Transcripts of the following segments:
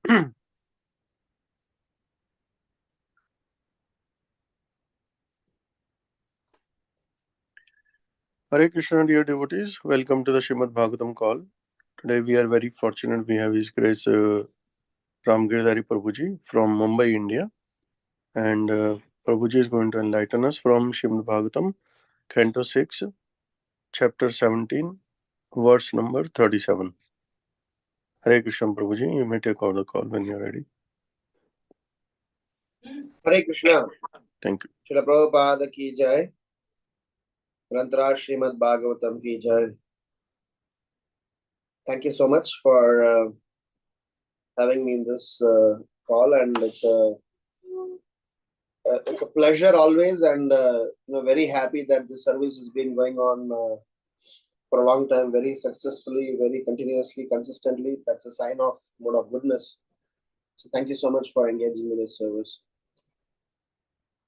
Hare Krishna, dear devotees. Welcome to the Srimad Bhagavatam call. Today we are very fortunate. We have His Grace Ram Giridhari Prabhuji from Mumbai, India. And Prabhuji is going to enlighten us from Srimad Bhagavatam, Canto 6, Chapter 17, verse number 37. Hare Krishna, Prabhuji. You may take over the call when you are ready. Hare Krishna. Thank you. Srila Prabhupada ki jai. Grantaraj Srimad Bhagavatam ki jai. Thank you so much for having me in this call, and it's a pleasure always, and very happy that this service has been going on for a long time, very successfully, very continuously, consistently. That's a sign of mode of goodness. So thank you so much for engaging in this service.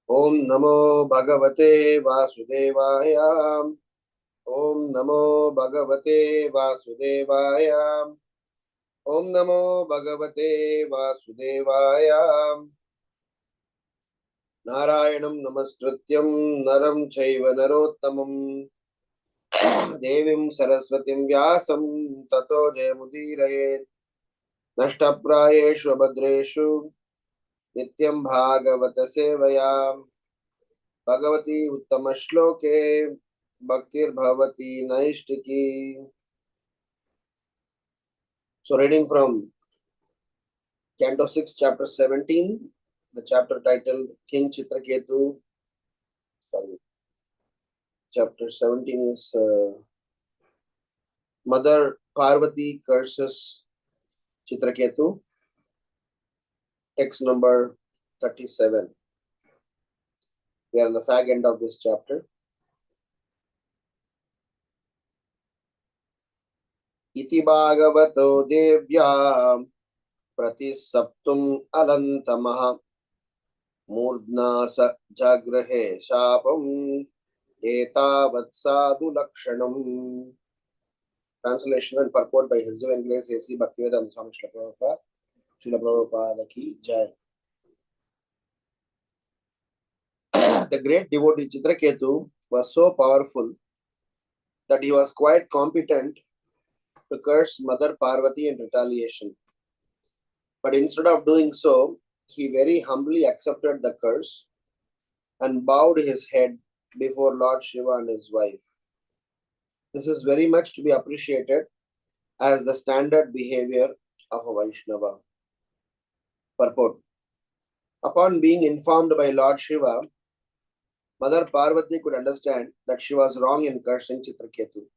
Om Namo Bhagavate Vasudevaya. Om Namo Bhagavate Vasudevaya. Om Namo Bhagavate Vasudevaya. Narayanam Namaskrityam Naram Chaiva Narottamam Devim Saraswatim Vyasam Tato Jayamudiraye Nashtaprayeshu Abhadreshu Nityam Bhagavata Sevaya Bhagavati Uttama Shloke Bhaktir Bhavati Naishtiki. So reading from Canto 6, Chapter 17, the chapter titled King Chitraketu. Sorry. Chapter 17 is Mother Parvati curses Chitraketu. Text number 37. We are on the fag end of this chapter. Iti Bhagavato Devya Pratisaptum Alantamaha Murdnasa Jagrahe Shapam Etavat Sadhu Lakshanam. Translation and purport by His Divine Grace A.C. Bhaktivedanta Swami Srila Prabhupada. Srila Prabhupada ki jai. The great devotee Chitraketu was so powerful that he was quite competent to curse Mother Parvati in retaliation. But instead of doing so, he very humbly accepted the curse and bowed his head before Lord Shiva and his wife. This is very much to be appreciated as the standard behavior of a Vaishnava. Purport. Upon being informed by Lord Shiva, Mother Parvati could understand that she was wrong in cursing Chitraketu.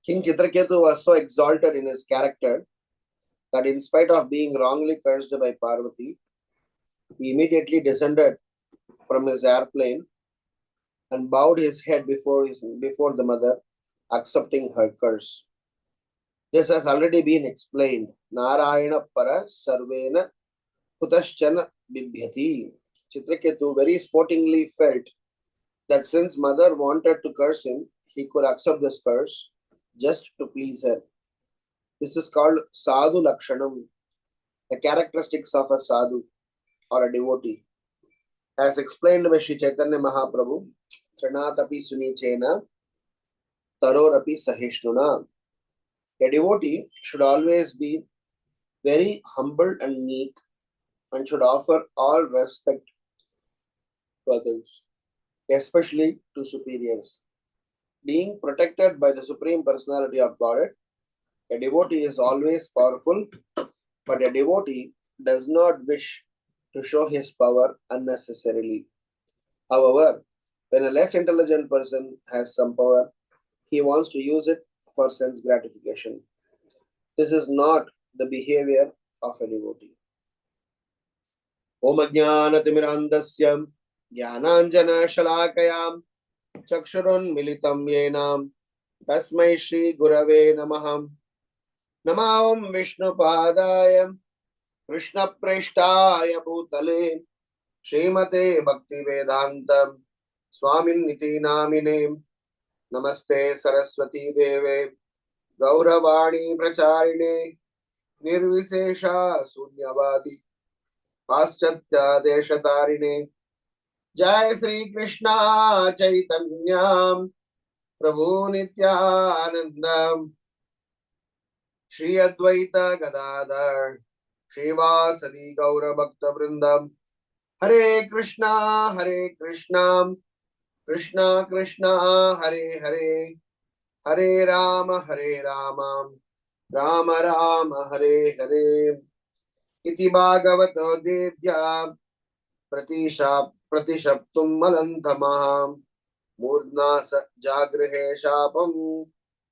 King Chitraketu was so exalted in his character that in spite of being wrongly cursed by Parvati, he immediately descended from his airplane and bowed his head before the mother, accepting her curse. This has already been explained. Narayana para sarvena kutaschana bibhyati. Chitraketu very sportingly felt that since mother wanted to curse him, he could accept this curse just to please her. This is called Sadhu Lakshanam, the characteristics of a sadhu or a devotee. As explained by Sri Chaitanya Mahaprabhu, Chanatapi Sunichena, Tarorapi Sahishnuna. A devotee should always be very humble and meek and should offer all respect to others, especially to superiors. Being protected by the Supreme Personality of Godhead, a devotee is always powerful, but a devotee does not wish to show his power unnecessarily. However, when a less intelligent person has some power, he wants to use it for sense gratification. This is not the behavior of a devotee. Om Ajnana Timirandasya Jnananjana Shalakayam Chakshurun Militam Yenam Tasmai Shri Gurave Namaham Namam Vishnu Padayam Krishna Preshtaya Bhutale Srimate Bhakti Vedantam Swamin Niti Namine Namaste Saraswati Deve Gauravani Pracharine Nirvishesha Sunyavadi Paschatya Deshatarine Jai Sri Krishna Chaitanya Prabhu Nityananda Shri Advaita Gadadhar Srivasadi Gaura Bhakta Vrindam Hare Krishna Krishna Krishna Hare Hare Hare Rama Rama Rama Hare Hare Iti Bhagavato Devya Pratishaptum Malantamaha Murdna Jagrihe Shapam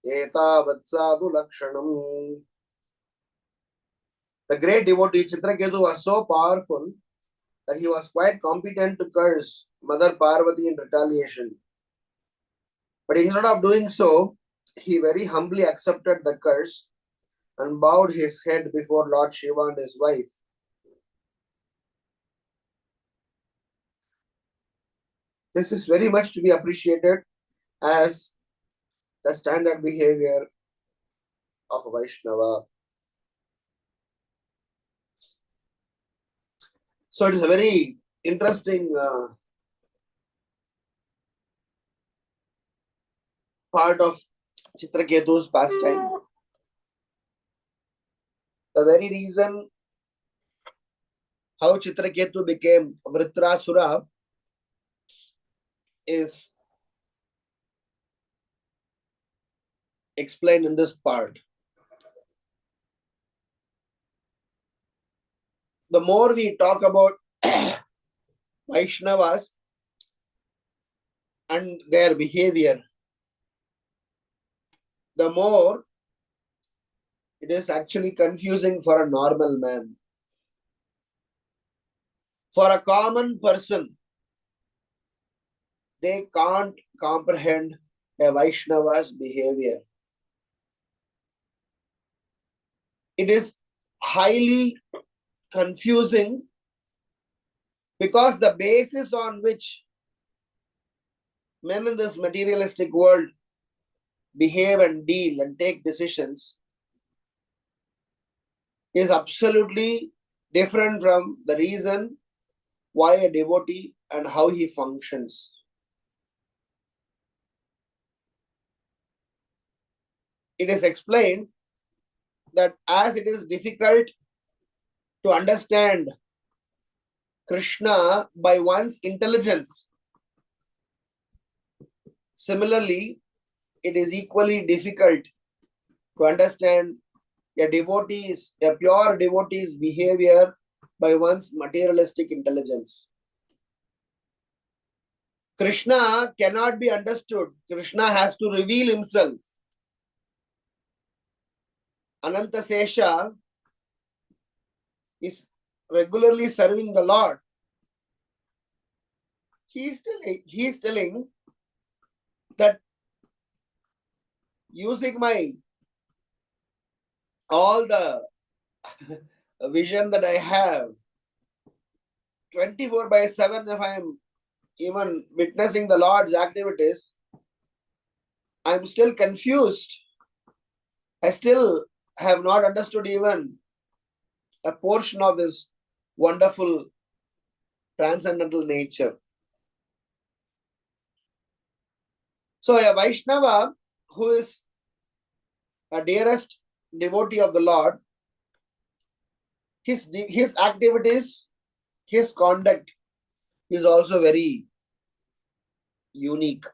Etavat Sadhu Lakshanam. The great devotee Chitraketu was so powerful that he was quite competent to curse Mother Parvati in retaliation. But instead of doing so, he very humbly accepted the curse and bowed his head before Lord Shiva and his wife. This is very much to be appreciated as the standard behavior of a Vaishnava. So it is a very interesting part of Chitraketu's pastime. The very reason how Chitraketu became Vritrasura is explained in this part. The more we talk about Vaishnavas and their behavior, the more it is actually confusing for a normal man. For a common person, they can't comprehend a Vaishnava's behavior. It is highly confusing because the basis on which men in this materialistic world behave and deal and take decisions is absolutely different from the reason why a devotee and how he functions. It is explained that as it is difficult to understand Krishna by one's intelligence, similarly, it is equally difficult to understand a pure devotee's behavior by one's materialistic intelligence. Krishna cannot be understood. Krishna has to reveal himself. Ananta Sesha is regularly serving the Lord. He is telling that using all the vision that I have, 24/7, if I am even witnessing the Lord's activities, I am still confused. I still have not understood even a portion of His wonderful transcendental nature. So a Vaishnava who is a dearest devotee of the Lord, his activities, his conduct is also very unique.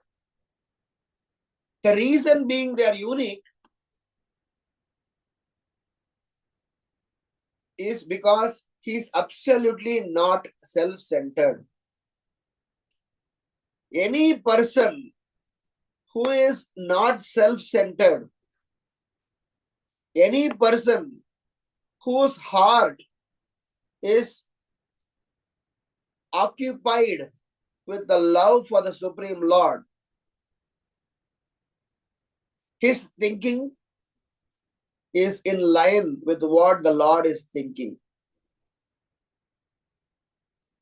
The reason being they are unique is because he is absolutely not self-centered. Any person who is not self-centered, any person whose heart is occupied with the love for the Supreme Lord, his thinking is in line with what the Lord is thinking.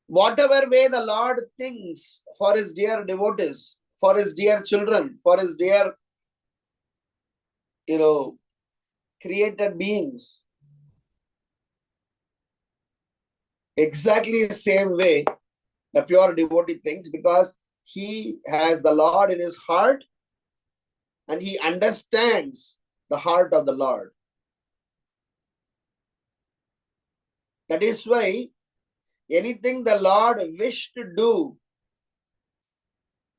Whatever way the Lord thinks for his dear devotees, for his dear children, for his dear, created beings, exactly the same way the pure devotee thinks, because he has the Lord in his heart and he understands the heart of the Lord. That is why anything the Lord wished to do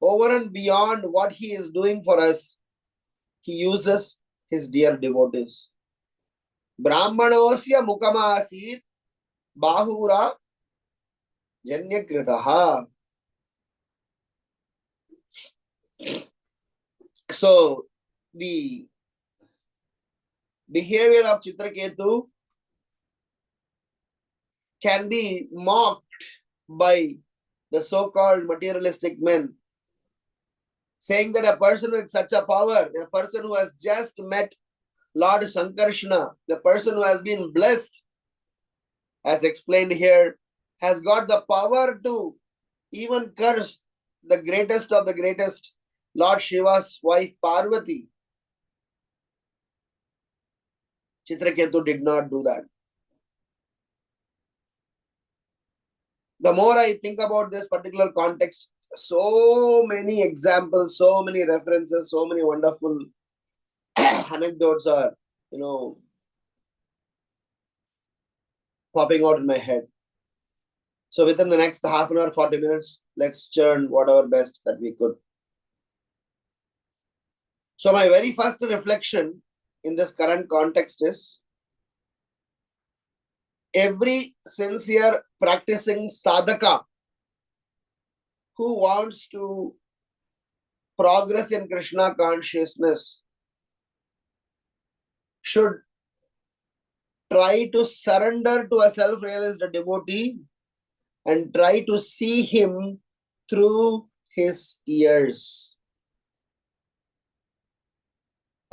over and beyond what he is doing for us, he uses his dear devotees. Brahmanosya mukamasit bahura janyakritaha. So the behavior of Chitraketu can be mocked by the so-called materialistic men, saying that a person with such a power, a person who has just met Lord Sankarshana, the person who has been blessed, as explained here, has got the power to even curse the greatest of the greatest, Lord Shiva's wife Parvati. Chitraketu did not do that. The more I think about this particular context, so many examples, so many references, so many wonderful anecdotes are, popping out in my head. So within the next half an hour, 40 minutes, let's churn whatever best that we could. So my very first reflection in this current context is, every sincere practicing sadhaka who wants to progress in Krishna consciousness should try to surrender to a self-realized devotee and try to see him through his ears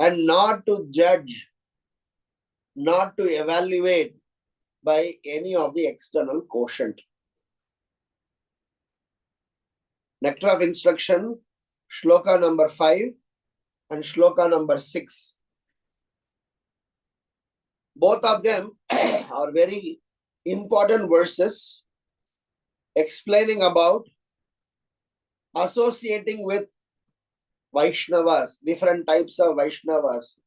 and not to judge, not to evaluate by any of the external quotient. Nectar of Instruction, Shloka number 5 and Shloka number 6. Both of them are very important verses explaining about associating with Vaishnavas, different types of Vaishnavas,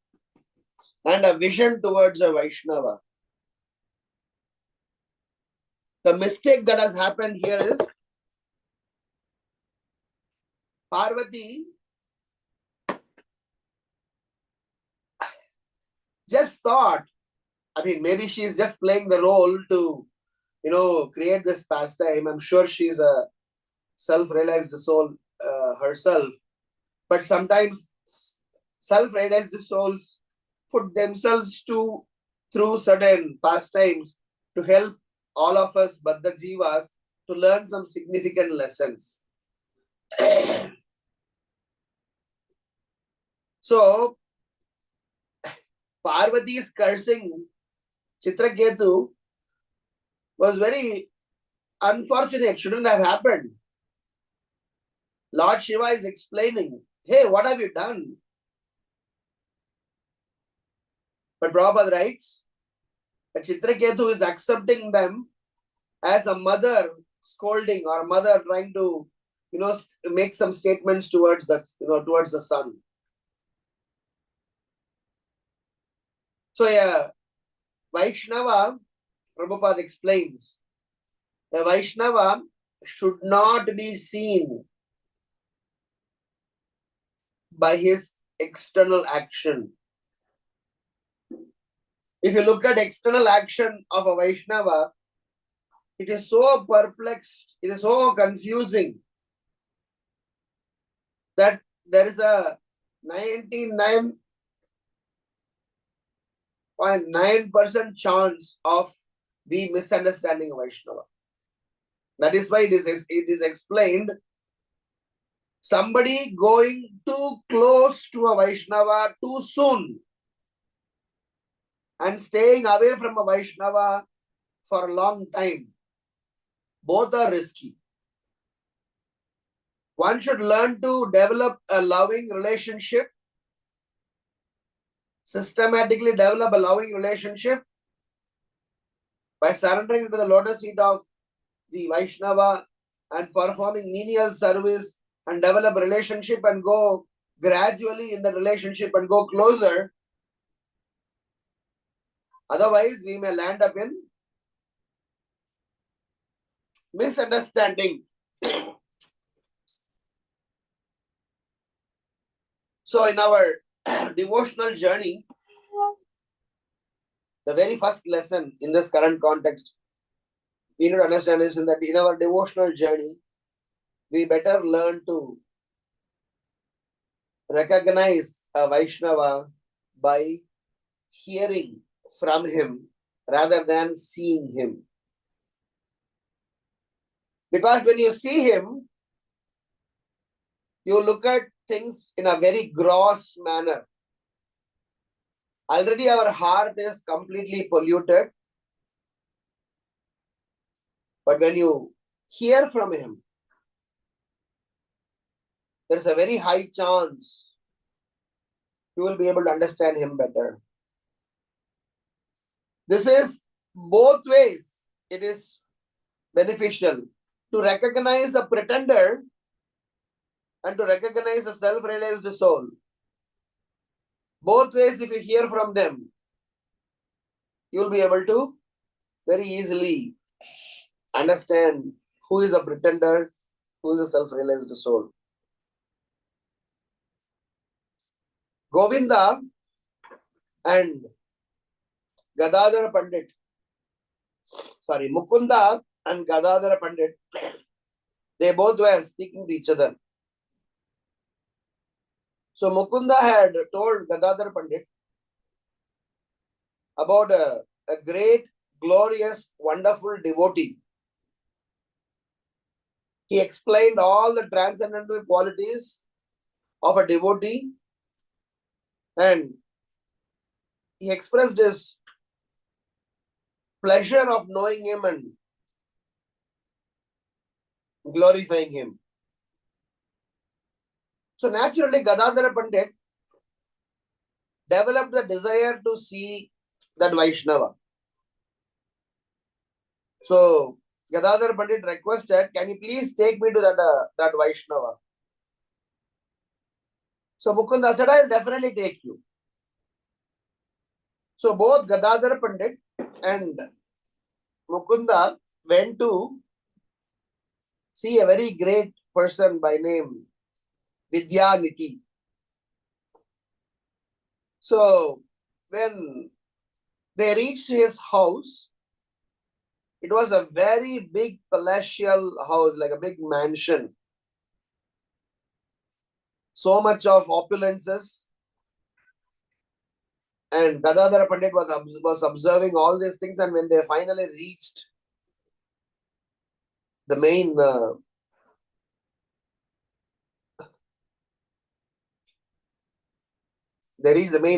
and a vision towards a Vaishnava. The mistake that has happened here is Parvati just thought, maybe she's just playing the role to, create this pastime. I'm sure she's a self-realized soul herself. But sometimes self-realized souls put themselves through certain pastimes to help all of us Baddha Jivas to learn some significant lessons. So, Parvati's cursing Chitraketu was very unfortunate. It shouldn't have happened. Lord Shiva is explaining, hey, what have you done? But Prabhupada writes that Chitraketu is accepting them as a mother scolding or mother trying to, make some statements towards that, towards the son. So Vaishnava, Prabhupada explains, the Vaishnava should not be seen by his external action. If you look at external action of a Vaishnava, it is so perplexed, it is so confusing that there is a 99.9% chance of the misunderstanding of Vaishnava. That is why it is explained, somebody going too close to a Vaishnava too soon and staying away from a Vaishnava for a long time, both are risky. One should learn to develop a loving relationship, systematically develop a loving relationship by surrendering to the lotus feet of the Vaishnava and performing menial service and develop relationship and go gradually in the relationship and go closer. Otherwise, we may land up in misunderstanding. So in our devotional journey, the very first lesson in this current context, we need to understand is that in our devotional journey, we better learn to recognize a Vaishnava by hearing from him rather than seeing him. Because when you see him, you look at things in a very gross manner. Already our heart is completely polluted. But when you hear from him, there's a very high chance you will be able to understand him better. This is both ways. It is beneficial to recognize a pretender and to recognize a self-realized soul. Both ways, if you hear from them, you will be able to very easily understand who is a pretender, who is a self-realized soul. Govinda and Gadadhara Pandit, Mukunda and Gadadhara Pandit, they both were speaking to each other. So Mukunda had told Gadadhara Pandit about a great, glorious, wonderful devotee. He explained all the transcendental qualities of a devotee and he expressed his pleasure of knowing him and glorifying him. So naturally, Gadadhara Pandit developed the desire to see that Vaishnava. So Gadadhara Pandit requested, can you please take me to that Vaishnava? So Mukunda said, I will definitely take you. So both Gadadhara Pandit and Mukunda went to see a very great person by name Vidyaniti. So when they reached his house, it was a very big palatial house, like a big mansion. So much of opulences. And Gadadhara Pandit was observing all these things, and when they finally reached the main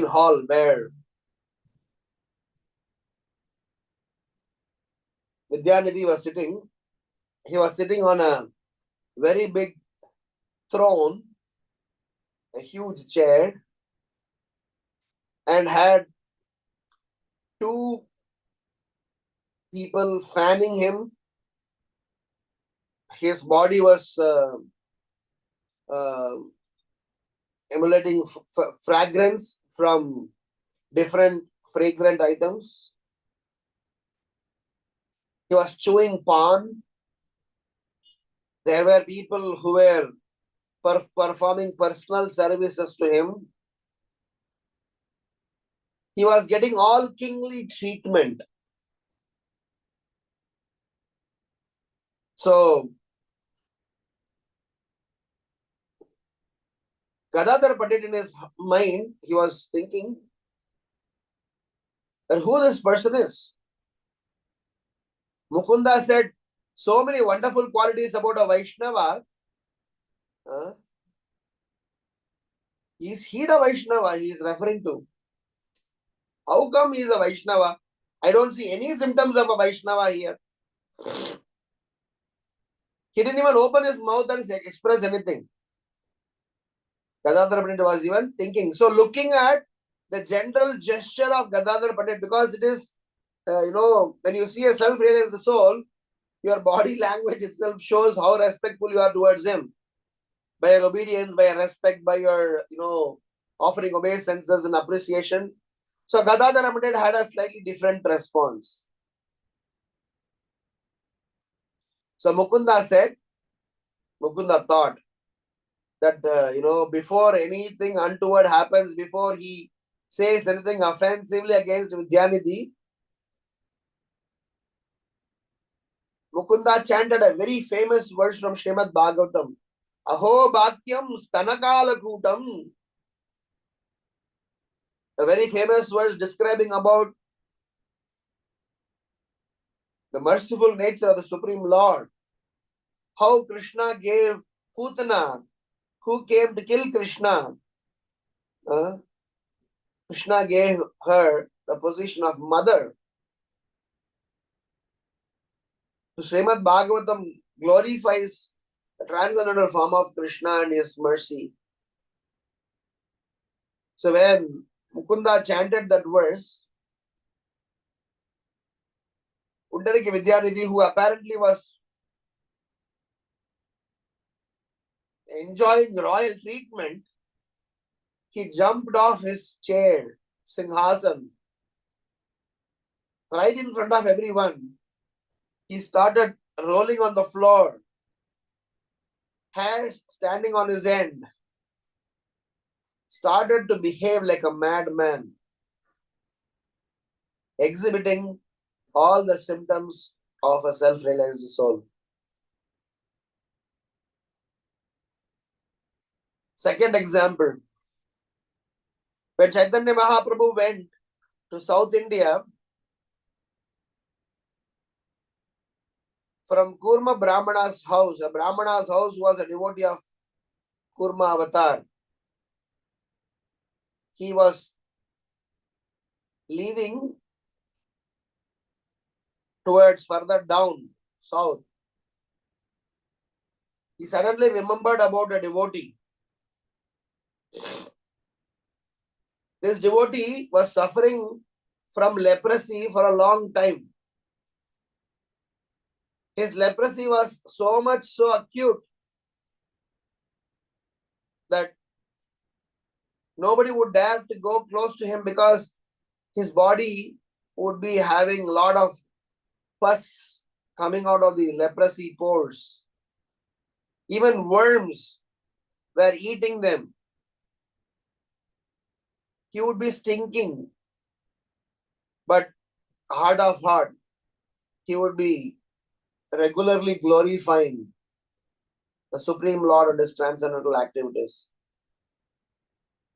hall where Vidyanidhi was sitting. He was sitting on a very big throne, a huge chair, and had two people fanning him. His body was emulating fragrance from different fragrant items. He was chewing pan. There were people who were performing personal services to him. He was getting all kingly treatment. So Gadadhar Pandit, in his mind, he was thinking that who this person is. Mukunda said so many wonderful qualities about a Vaishnava. Is he the Vaishnava he is referring to? How come he is a Vaishnava? I don't see any symptoms of a Vaishnava here. He didn't even open his mouth and express anything. Gadadhar Pandit was even thinking. So looking at the general gesture of Gadadhar Pandit, because it is, when you see a self-realized soul, Your body language itself shows how respectful you are towards him. By your obedience, by your respect, by your, offering obeisances and appreciation. So Gadadhara Pandit had a slightly different response. So Mukunda thought that, before anything untoward happens, before he says anything offensively against Vidyanidhi, Mukunda chanted a very famous verse from Srimad Bhagavatam. Aho Bhakyam Stanakala Kutam. A very famous verse describing about the merciful nature of the Supreme Lord. How Krishna gave Putana, who came to kill Krishna. Krishna gave her the position of mother. So Srimad Bhagavatam glorifies the transcendental form of Krishna and his mercy. So when Mukunda chanted that verse, Undariki Vidyanidhi, who apparently was enjoying royal treatment, he jumped off his chair, Singhasan, right in front of everyone. He started rolling on the floor, hairs standing on his end, started to behave like a madman, exhibiting all the symptoms of a self-realized soul. Second example, when Chaitanya Mahaprabhu went to South India, from Kurma Brahmana's house, a Brahmana's house was a devotee of Kurma avatar. He was leaving towards further down south. He suddenly remembered about a devotee. This devotee was suffering from leprosy for a long time. His leprosy was so acute that nobody would dare to go close to him because his body would be having a lot of pus coming out of the leprosy pores. Even worms were eating them. He would be stinking, but heart of heart, he would be regularly glorifying the Supreme Lord and his transcendental activities.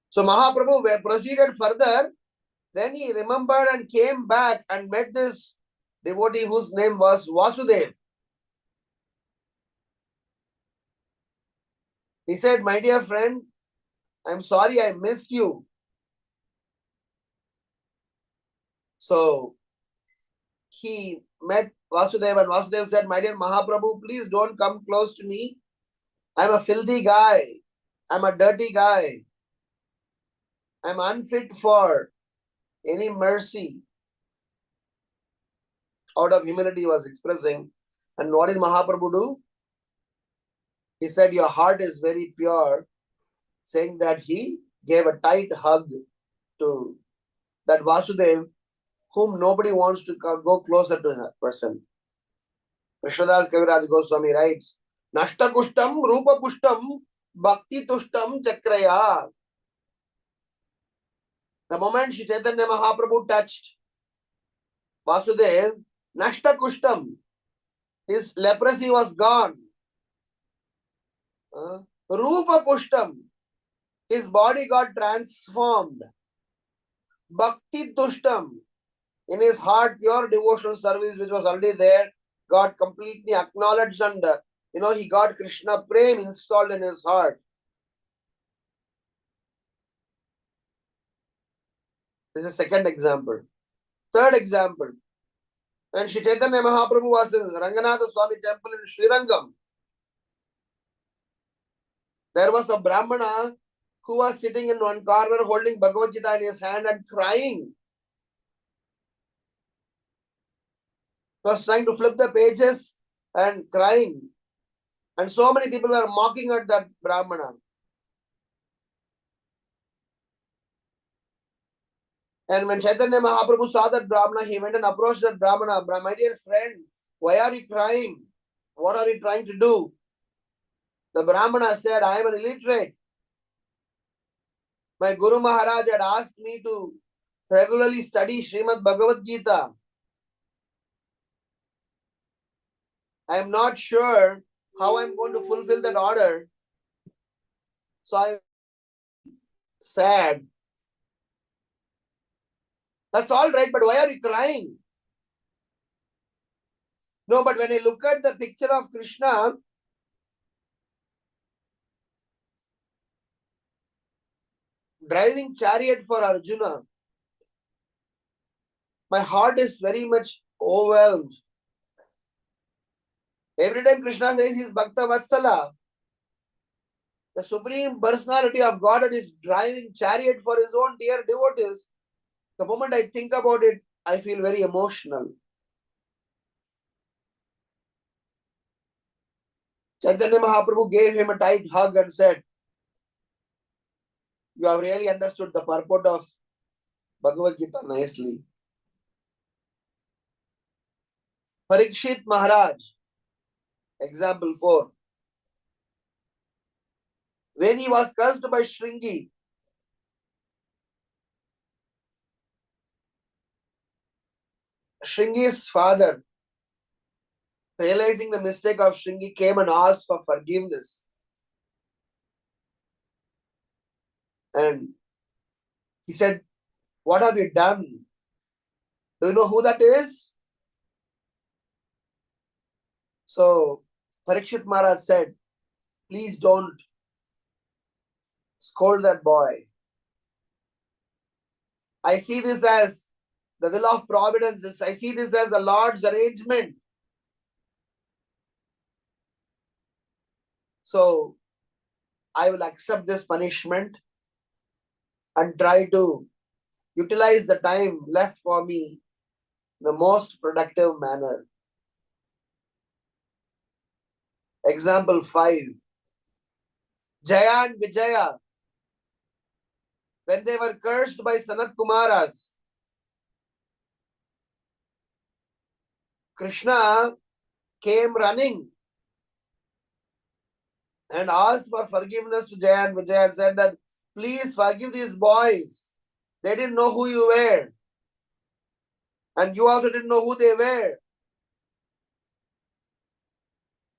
So Mahaprabhu proceeded further. Then he remembered and came back and met this devotee whose name was Vasudev. He said, "My dear friend, I'm sorry I missed you." So he met Vasudev and Vasudev said, "My dear Mahaprabhu, please don't come close to me. I'm a filthy guy. I'm a dirty guy. I'm unfit for any mercy." Out of humility he was expressing. And what did Mahaprabhu do? He said, "Your heart is very pure," saying that he gave a tight hug to that Vasudev, whom nobody wants to go closer to that person. Krishnadas Kaviraj Goswami writes, "Nashta kushtam rupa pushtam bhakti tushtam chakraya." The moment Shri Chaitanya Mahaprabhu touched Vasudev, Nashta kushtam, his leprosy was gone. Rupa pushtam, his body got transformed. Bhakti tushtam, in his heart, pure devotional service which was already there, got completely acknowledged and he got Krishna Prem installed in his heart. This is the second example. Third example, when Shri Chaitanya Mahaprabhu was in Ranganatha Swami temple in Srirangam, there was a Brahmana who was sitting in one corner holding Bhagavad Gita in his hand and crying. He was trying to flip the pages and crying. And so many people were mocking at that Brahmana. And when Chaitanya Mahaprabhu saw that Brahmana, he went and approached that Brahmana. My dear friend, why are you crying? What are you trying to do? The Brahmana said, I am an illiterate. My Guru Maharaj had asked me to regularly study Srimad Bhagavad Gita. I am not sure how I am going to fulfill that order. So I am sad. That's all right, but why are you crying? No, but when I look at the picture of Krishna, driving chariot for Arjuna, my heart is very much overwhelmed. Every time Krishna says he is Bhakta Vatsala, the Supreme Personality of Godhead is driving chariot for his own dear devotees. The moment I think about it, I feel very emotional. Chaitanya Mahaprabhu gave him a tight hug and said, you have really understood the purport of Bhagavad Gita nicely. Parikshit Maharaj, example 4. When he was cursed by Shringi, Shringi's father, realizing the mistake of Shringi, came and asked for forgiveness. And he said, what have you done? Do you know who that is? So Parikshit Maharaj said, please don't scold that boy. I see this as the will of providence. I see this as the Lord's arrangement. So I will accept this punishment and try to utilize the time left for me in the most productive manner. Example 5. Jaya and Vijaya, when they were cursed by Sanat Kumaras, Krishna came running and asked for forgiveness to Jaya and Vijaya and said that, please forgive these boys. They didn't know who you were. And you also didn't know who they were.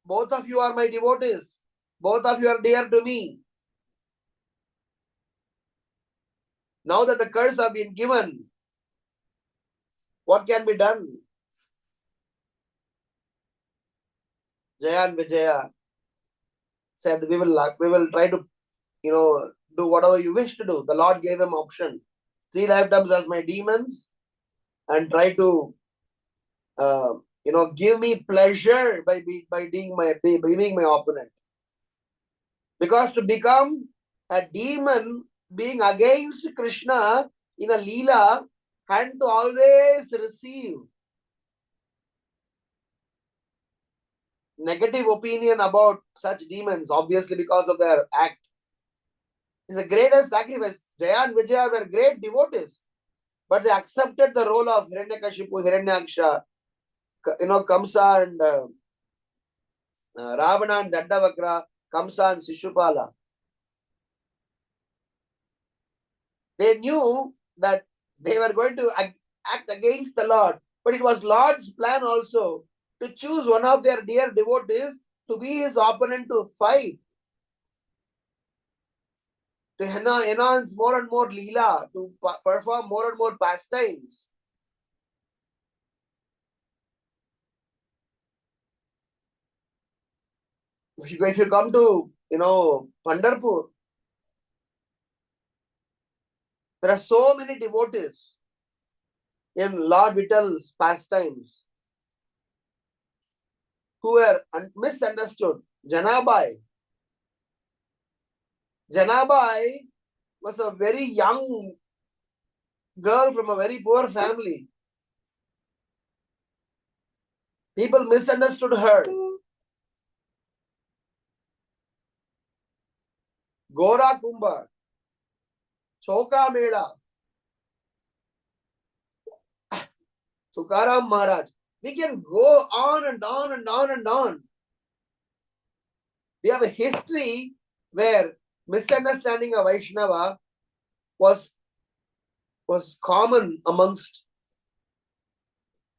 Both of you are my devotees. Both of you are dear to me. Now that the curse have been given, what can be done? Jaya and Vijaya said, we will try to, do whatever you wish to do. The Lord gave him option. 3 lifetimes as my demons and try to, give me pleasure by being my opponent. Because to become a demon being against Krishna in a Leela and to always receive negative opinion about such demons, obviously because of their act, is the greatest sacrifice. Jaya and Vijaya were great devotees, but they accepted the role of Hiranyakashipu, Hiranyaksha, Kamsa and Ravana and Dandavakra, Kamsa and Shishupala. They knew that they were going to act against the Lord, but it was Lord's plan also to choose one of their dear devotees to be his opponent to fight, to enhance more and more Leela, to perform more and more pastimes. If you come to, Pandharpur, there are so many devotees in Lord Vittal's pastimes who were misunderstood. Janabai was a very young girl from a very poor family. People misunderstood her. Gora Kumbha, Choka Mela, Tukaram Maharaj. We can go on and on and on and on. We have a history where misunderstanding of Vaishnava was common amongst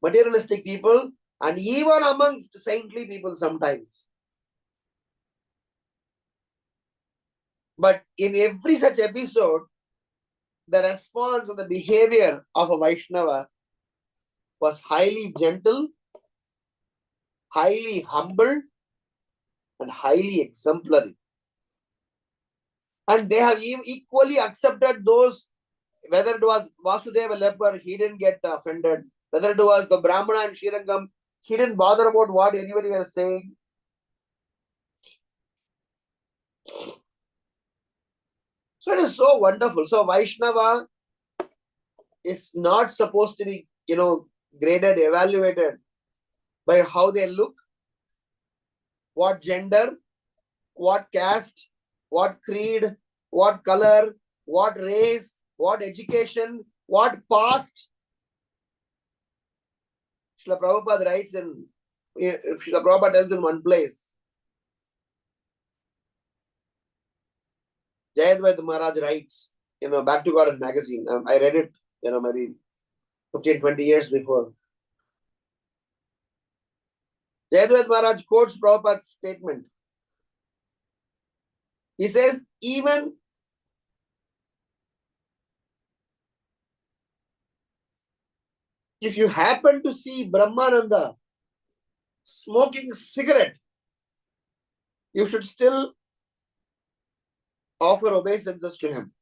materialistic people and even amongst saintly people sometimes. But in every such episode, the response and the behavior of a Vaishnava was highly gentle, highly humble, and highly exemplary. And they have equally accepted those, whether it was Vasudeva leper, he didn't get offended. Whether it was the Brahmana and Srirangam, he didn't bother about what anybody was saying. So it is so wonderful. So Vaishnava is not supposed to be, graded, evaluated by how they look, what gender, what caste, what creed, what color, what race, what education, what past. Srila Prabhupada writes Srila Prabhupada tells in one place, Jayadvaita Maharaj writes, Back to God magazine. I read it, maybe 15, 20 years before. Jayadvaita Maharaj quotes Prabhupada's statement. He says, even if you happen to see Brahmananda smoking cigarette, you should still offer obeisances to him.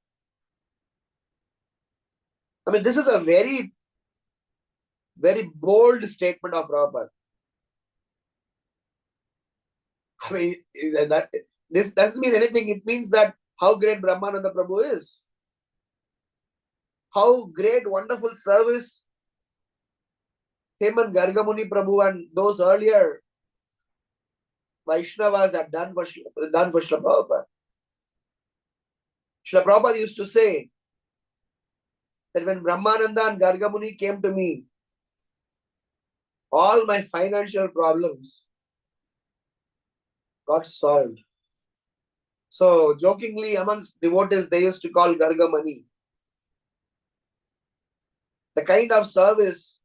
I mean, this is a very, very bold statement of Prabhupada. I mean, this doesn't mean anything. It means that how great Brahmananda Prabhu is. How great, wonderful service him and Gargamuni Prabhu and those earlier Vaishnavas had done for Srila Prabhupada. Srila Prabhupada used to say that when Brahmananda and Gargamuni came to me, all my financial problems got solved. So jokingly amongst devotees, they used to call Gargamani. The kind of service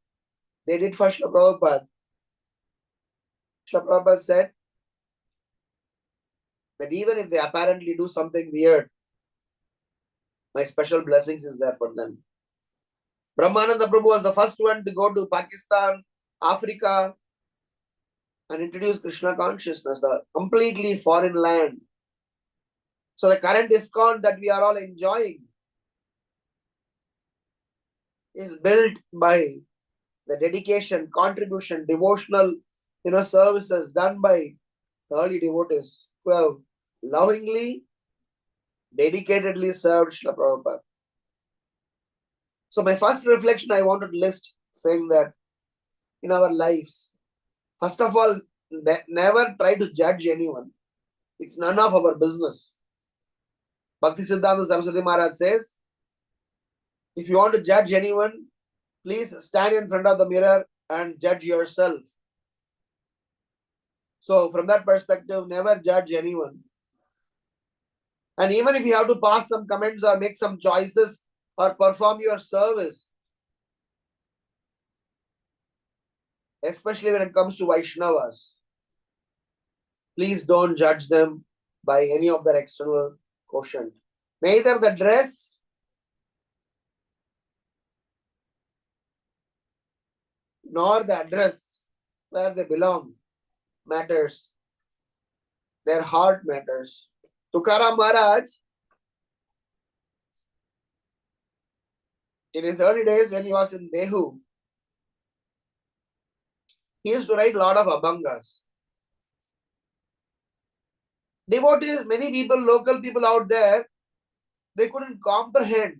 they did for Srila Prabhupada. Srila Prabhupada said that even if they apparently do something weird, my special blessings is there for them. Brahmananda Prabhu was the first one to go to Pakistan, Africa, and introduce Krishna consciousness, the completely foreign land. So the current ISKCON that we are all enjoying is built by the dedication, contribution, devotional, services done by the early devotees who have lovingly, dedicatedly served Srila Prabhupada. So my first reflection I wanted to list saying that in our lives, first of all, never try to judge anyone. It's none of our business. Bhakti Siddhanta Saraswati Maharaj says, if you want to judge anyone, please stand in front of the mirror and judge yourself. So from that perspective, never judge anyone. And even if you have to pass some comments or make some choices or perform your service, especially when it comes to Vaishnavas, please don't judge them by any of their external quotient. Neither the dress nor the address where they belong matters. Their heart matters. Tukaram Maharaj, in his early days when he was in Dehu, he used to write a lot of abhangas. Devotees, many people, local people out there, they couldn't comprehend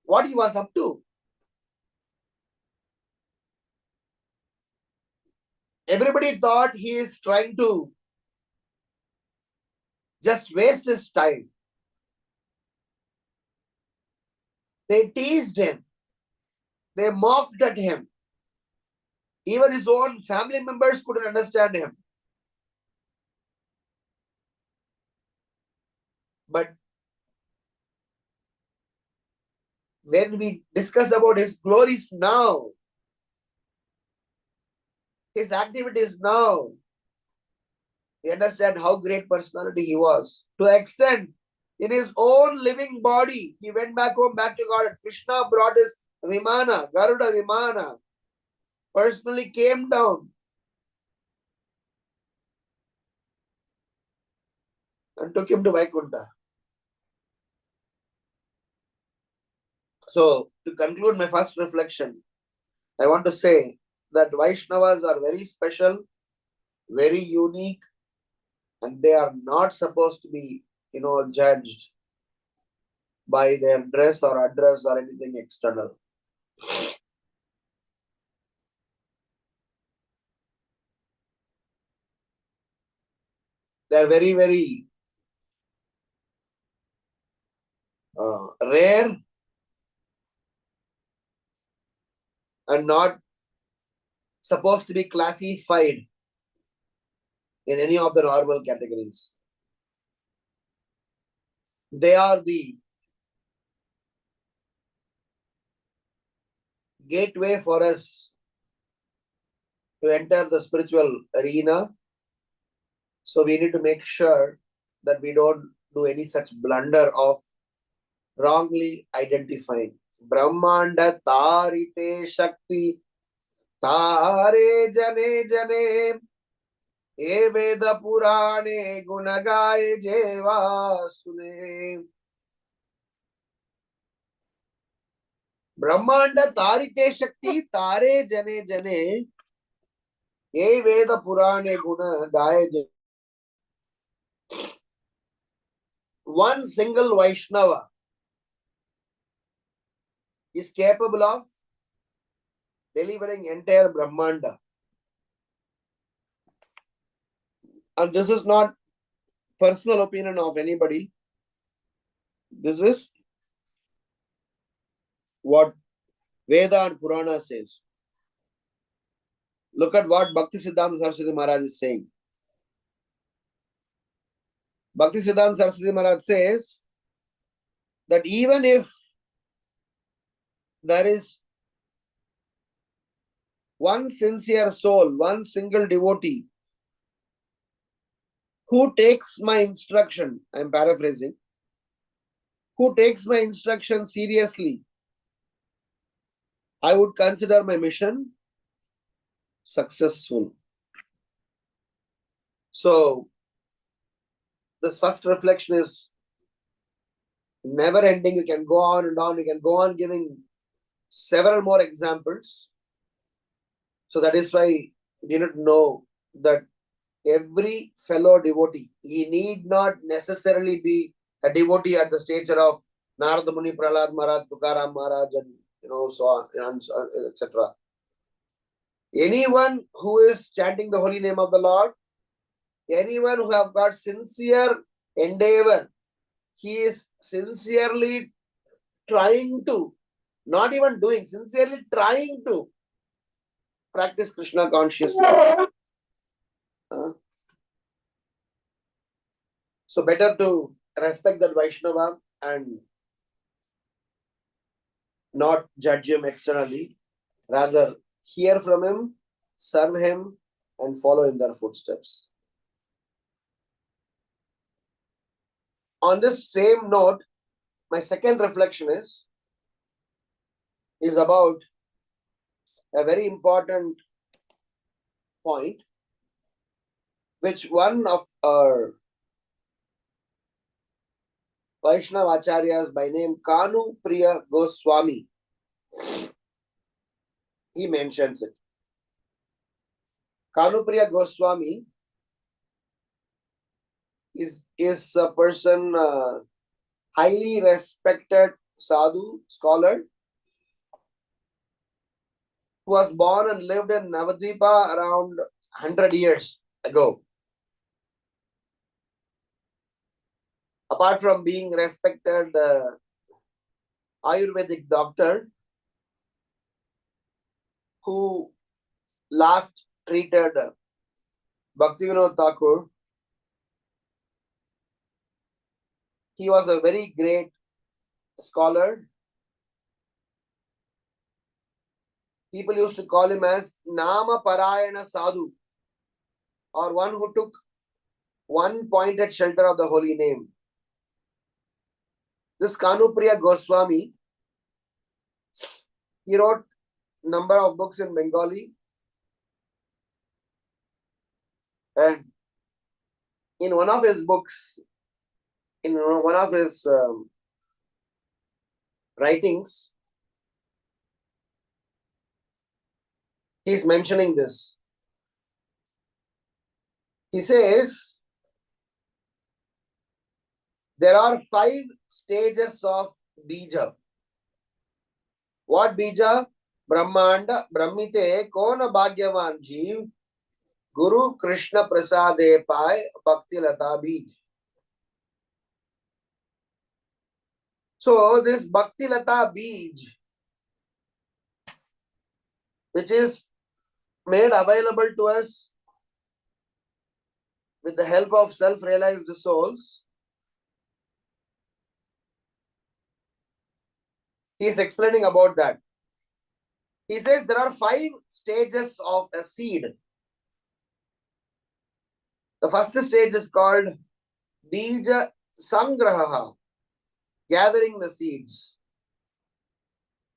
what he was up to. Everybody thought he is trying to just waste his time. They teased him. They mocked at him. Even his own family members couldn't understand him. But when we discuss about his glories now, his activities now, we understand how great personality he was. To the extent, in his own living body, he went back home, back to God. Krishna brought his Vimana, Garuda Vimana, personally came down and took him to Vaikuntha. So, to conclude my first reflection, I want to say that Vaishnavas are very special, very unique, and they are not supposed to be, judged by their dress or address or anything external. They are very, very rare and not supposed to be classified in any of the normal categories. They are the gateway for us to enter the spiritual arena. So we need to make sure that we don't do any such blunder of wrongly identifying. Brahmanda tarite shakti tare jane jane e veda purane gunagaye jeva sune. Brahmanda tarite shakti tare jane jane e veda purane gunagaye jeva. One single Vaishnava is capable of delivering entire Brahmanda. And this is not personal opinion of anybody. This is what Veda and Purana says. Look at what Bhakti Siddhanta Saraswati Maharaj is saying. Bhakti Siddhanta Saraswati Maharaj says that even if there is one sincere soul, one single devotee who takes my instruction, I am paraphrasing, who takes my instruction seriously, I would consider my mission successful. So, this first reflection is never ending. You can go on and on. You can go on giving several more examples. So that is why we need to know that every fellow devotee, he need not necessarily be a devotee at the stature of Narada Muni, Prahlad Maharaj, Tukaram Maharaj, and so on, and etc. Anyone who is chanting the holy name of the Lord, anyone who have got sincere endeavor, he is sincerely trying to, not even doing, sincerely trying to practice Krishna consciousness. So better to respect that Vaishnava and not judge him externally, rather hear from him, serve him, and follow in their footsteps. On this same note, my second reflection is about a very important point, which one of our Vaishnava Acharyas by name Kanu Priya Goswami, he mentions it. Kanu Priya Goswami is a person, highly respected sadhu, scholar, who was born and lived in Navadvipa around 100 years ago. Apart from being respected Ayurvedic doctor who last treated Bhaktivinoda Thakur, he was a very great scholar. People used to call him as Nama Parayana Sadhu, or one who took one pointed shelter of the holy name. This Kanupriya Goswami, he wrote number of books in Bengali, and in one of his books, in one of his writings, he is mentioning this. He says, there are 5 stages of bija. What bija? Brahmanda, Brahmite, Kona Bhagyavan Jeev, Guru Krishna Prasade Pai, Bhakti Lata Bij. So, this Bhakti Lata Bij, which is made available to us with the help of self-realized souls, he is explaining about that. He says there are 5 stages of a seed. The first stage is called Bija Sangraha, gathering the seeds.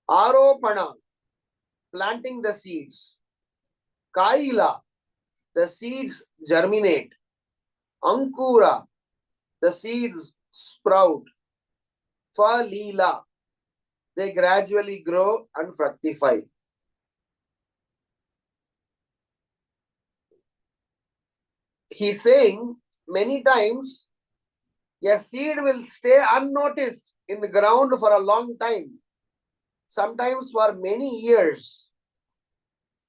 Aropana, planting the seeds. Kaila, the seeds germinate. Ankura, the seeds sprout. Falila, they gradually grow and fructify. He's saying many times a seed will stay unnoticed in the ground for a long time, sometimes for many years,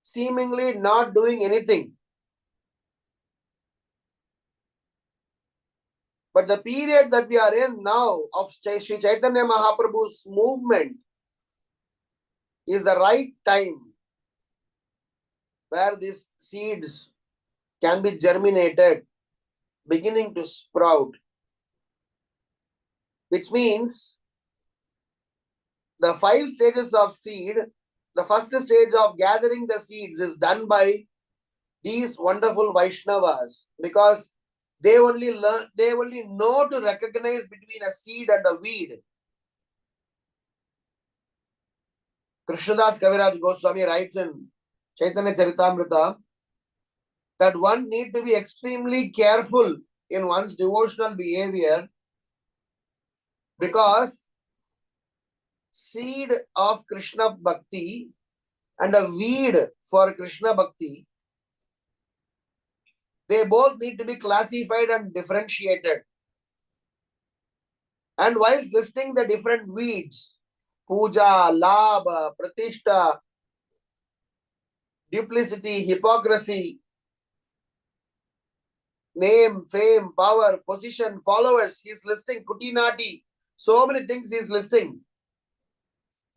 seemingly not doing anything. But the period that we are in now of Sri Chaitanya Mahaprabhu's movement is the right time where these seeds can be germinated, beginning to sprout. Which means the 5 stages of seed, the first stage of gathering the seeds is done by these wonderful Vaishnavas, because they only know to recognize between a seed and a weed. Krishnadas Kaviraj Goswami writes in Chaitanya Charitamrita that one need to be extremely careful in one's devotional behavior, because seed of Krishna Bhakti and a weed for Krishna Bhakti, they both need to be classified and differentiated. And whilst listing the different weeds, puja, labha, pratishta, duplicity, hypocrisy, name, fame, power, position, followers, he is listing kutinati. So many things he is listing.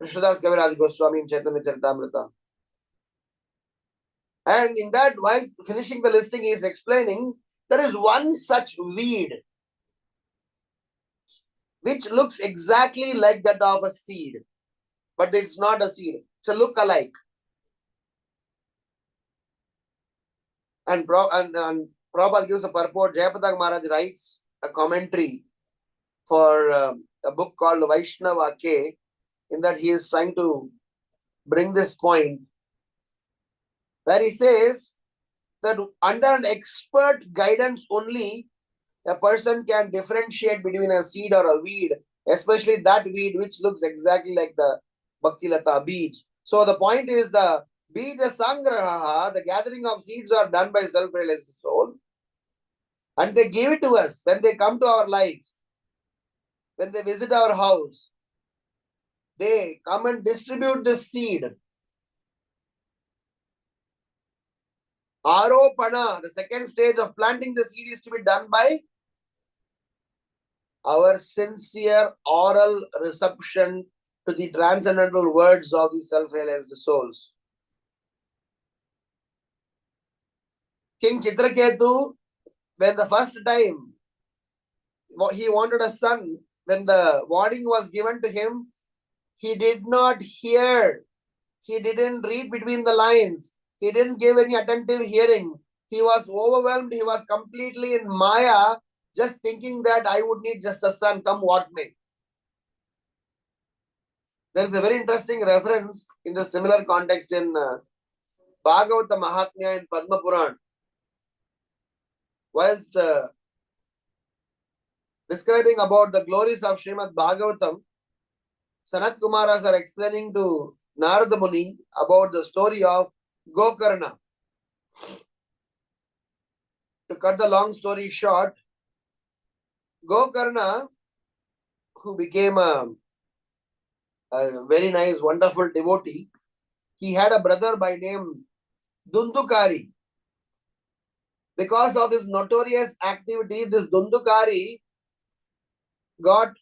Krishnadas Kaviraj Goswami in Chaitanya Charitamrita. And in that, while finishing the listing, he is explaining there is one such weed which looks exactly like that of a seed, but it's not a seed. It's a look-alike. And Prabhupada gives a purport. Jayapatak Maharaj writes a commentary for a book called Vaishnava K, in that he is trying to bring this point, where he says that under an expert guidance only, a person can differentiate between a seed or a weed, especially that weed which looks exactly like the Bhakti Lata Bij. So the point is the Bija Sangraha, the gathering of seeds are done by self-realized soul, and they give it to us when they come to our life, when they visit our house. They come and distribute this seed. Aropana, the second stage of planting the seed, is to be done by our sincere oral reception to the transcendental words of the self-realized souls. King Chitraketu, when the first time he wanted a son, when the warning was given to him, he did not hear. He didn't read between the lines. He didn't give any attentive hearing. He was overwhelmed. He was completely in Maya, just thinking that I would need just a son, come what may. There is a very interesting reference in the similar context in Bhagavata Mahatmya in Padma Puran. Whilst describing about the glories of Srimad Bhagavatam, Sanat Kumaras are explaining to Narada Muni about the story of Gokarna. To cut the long story short, Gokarna, who became a very nice, wonderful devotee, he had a brother by name Dundukari. Because of his notorious activity, this Dundukari got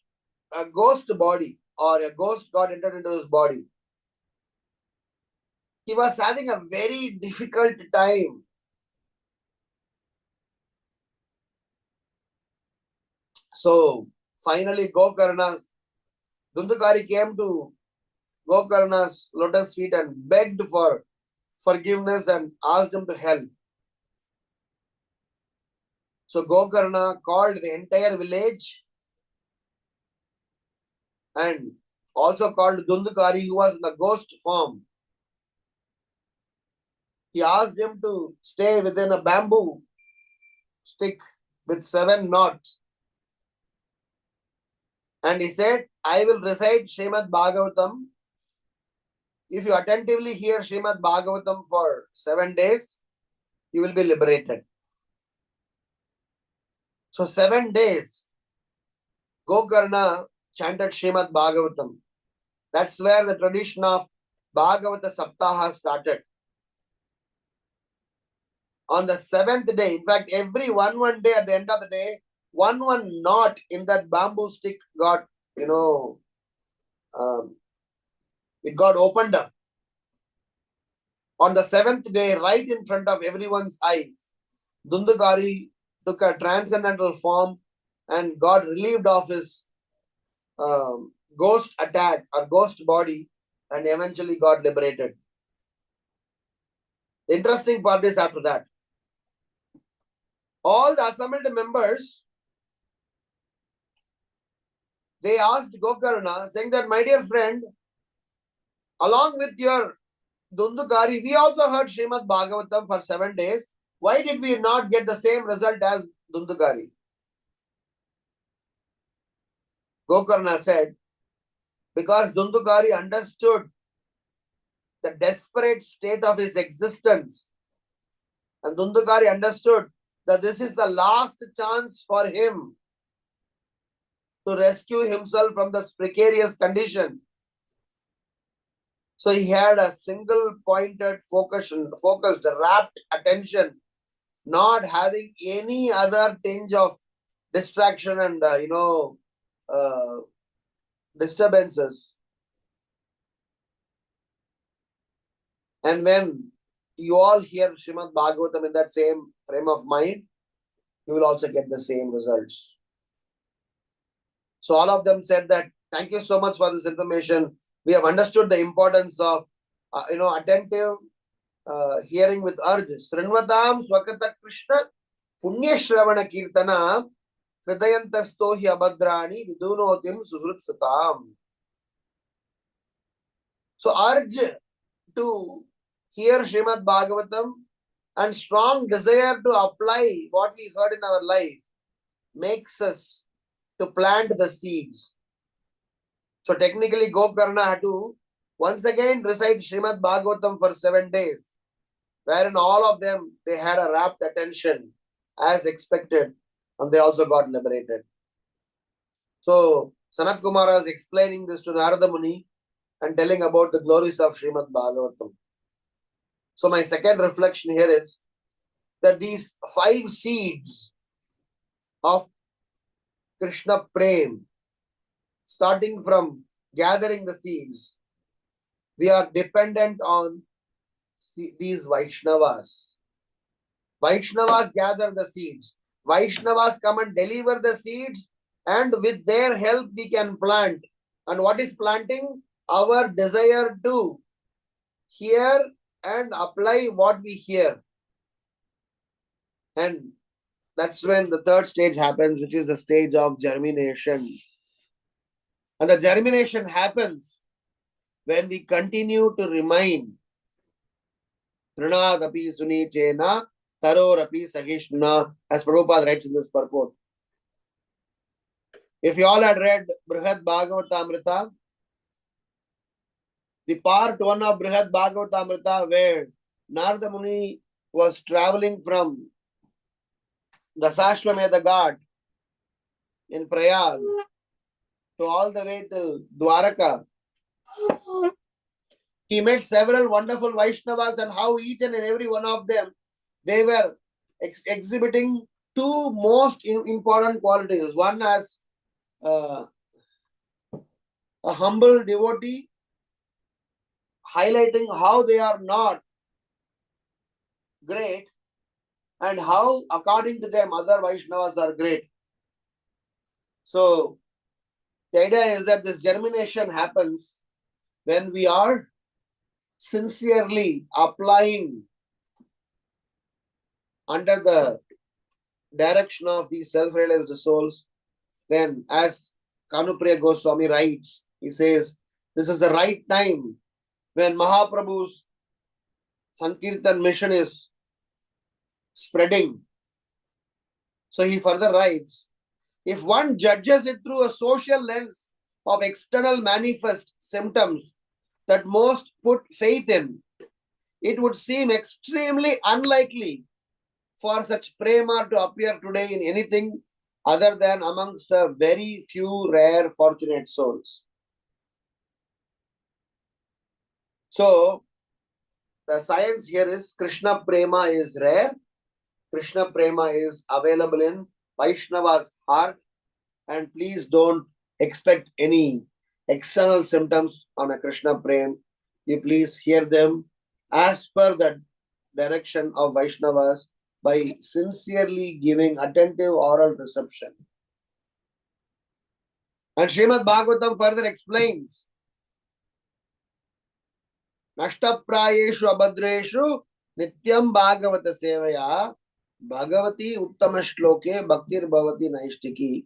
a ghost body, or a ghost got entered into his body. He was having a very difficult time. So finally Dundukari came to Gokarna's lotus feet and begged for forgiveness and asked him to help. So Gokarna called the entire village and also called Dundukari, who was in the ghost form. He asked him to stay within a bamboo stick with 7 knots. And he said, I will recite Srimad Bhagavatam. If you attentively hear Srimad Bhagavatam for 7 days, you will be liberated. So 7 days, Gokarna chanted Srimad Bhagavatam. That's where the tradition of Bhagavata Saptaha started. On the 7th day, in fact, every one day at the end of the day, one knot in that bamboo stick got, it got opened up. On the 7th day, right in front of everyone's eyes, Dundukari took a transcendental form and got relieved of his ghost attack or ghost body and eventually got liberated. The interesting part is after that, all the assembled members, they asked Gokarna, saying that, my dear friend, along with your Dundukari, we also heard Srimad Bhagavatam for 7 days. Why did we not get the same result as Dundukari? Gokarna said, because Dundukari understood the desperate state of his existence. And Dundukari understood that this is the last chance for him to rescue himself from this precarious condition. So he had a single pointed, focused, rapt attention, not having any other tinge of distraction and, disturbances. And when you all hear Srimad Bhagavatam in that same frame of mind, you will also get the same results. So all of them said that, thank you so much for this information. We have understood the importance of, attentive hearing with urge. Srinvatam Swakata Krishna Punya Shravana Kirtana Hridayantasto hi abhadrani vidunotim suhrutsatam. So urge to hear Srimad Bhagavatam and strong desire to apply what we heard in our life makes us to plant the seeds. So technically Gokarna had to once again recite Srimad Bhagavatam for 7 days, wherein all of them, they had a rapt attention as expected, and they also got liberated. So Sanat Kumara is explaining this to Narada Muni and telling about the glories of Srimad Bhagavatam. So my second reflection here is, that these 5 seeds of Krishna Prem, starting from gathering the seeds, we are dependent on these Vaishnavas. Vaishnavas gather the seeds. Vaishnavas come and deliver the seeds, and with their help we can plant. And what is planting? Our desire to hear and apply what we hear. And that's when the third stage happens, which is the stage of germination. And the germination happens when we continue to remind Trinadapi Suni Chena Tarorapi Sagishnuna, as Prabhupada writes in this purport. If you all had read Brihad Bhagavatamrita, the part 1 of Brihad Bhagavatamrita, where Narada Muni was traveling from the Sashwamedha Ghat in Prayag to all the way to Dwaraka, he met several wonderful Vaishnavas, and how each and every one of them, they were exhibiting 2 most important qualities. One as a humble devotee, highlighting how they are not great and how, according to them, other Vaishnavas are great. So, the idea is that this germination happens when we are sincerely applying under the direction of these self-realized souls. Then, as Kanupriya Goswami writes, he says, this is the right time when Mahaprabhu's Sankirtan mission is spreading. So he further writes, if one judges it through a social lens of external manifest symptoms that most put faith in, it would seem extremely unlikely for such prema to appear today in anything other than amongst a very few rare fortunate souls. So, the science here is Krishna Prema is rare. Krishna Prema is available in Vaishnava's heart. And please don't expect any external symptoms on a Krishna Prem. You please hear them as per the direction of Vaishnavas by sincerely giving attentive oral reception. And Srimad Bhagavatam further explains, Nashtaprayeshu abhadreshu nityam bhagavata sevaya bhagavati uttama shloke bhaktir bhavati naishtiki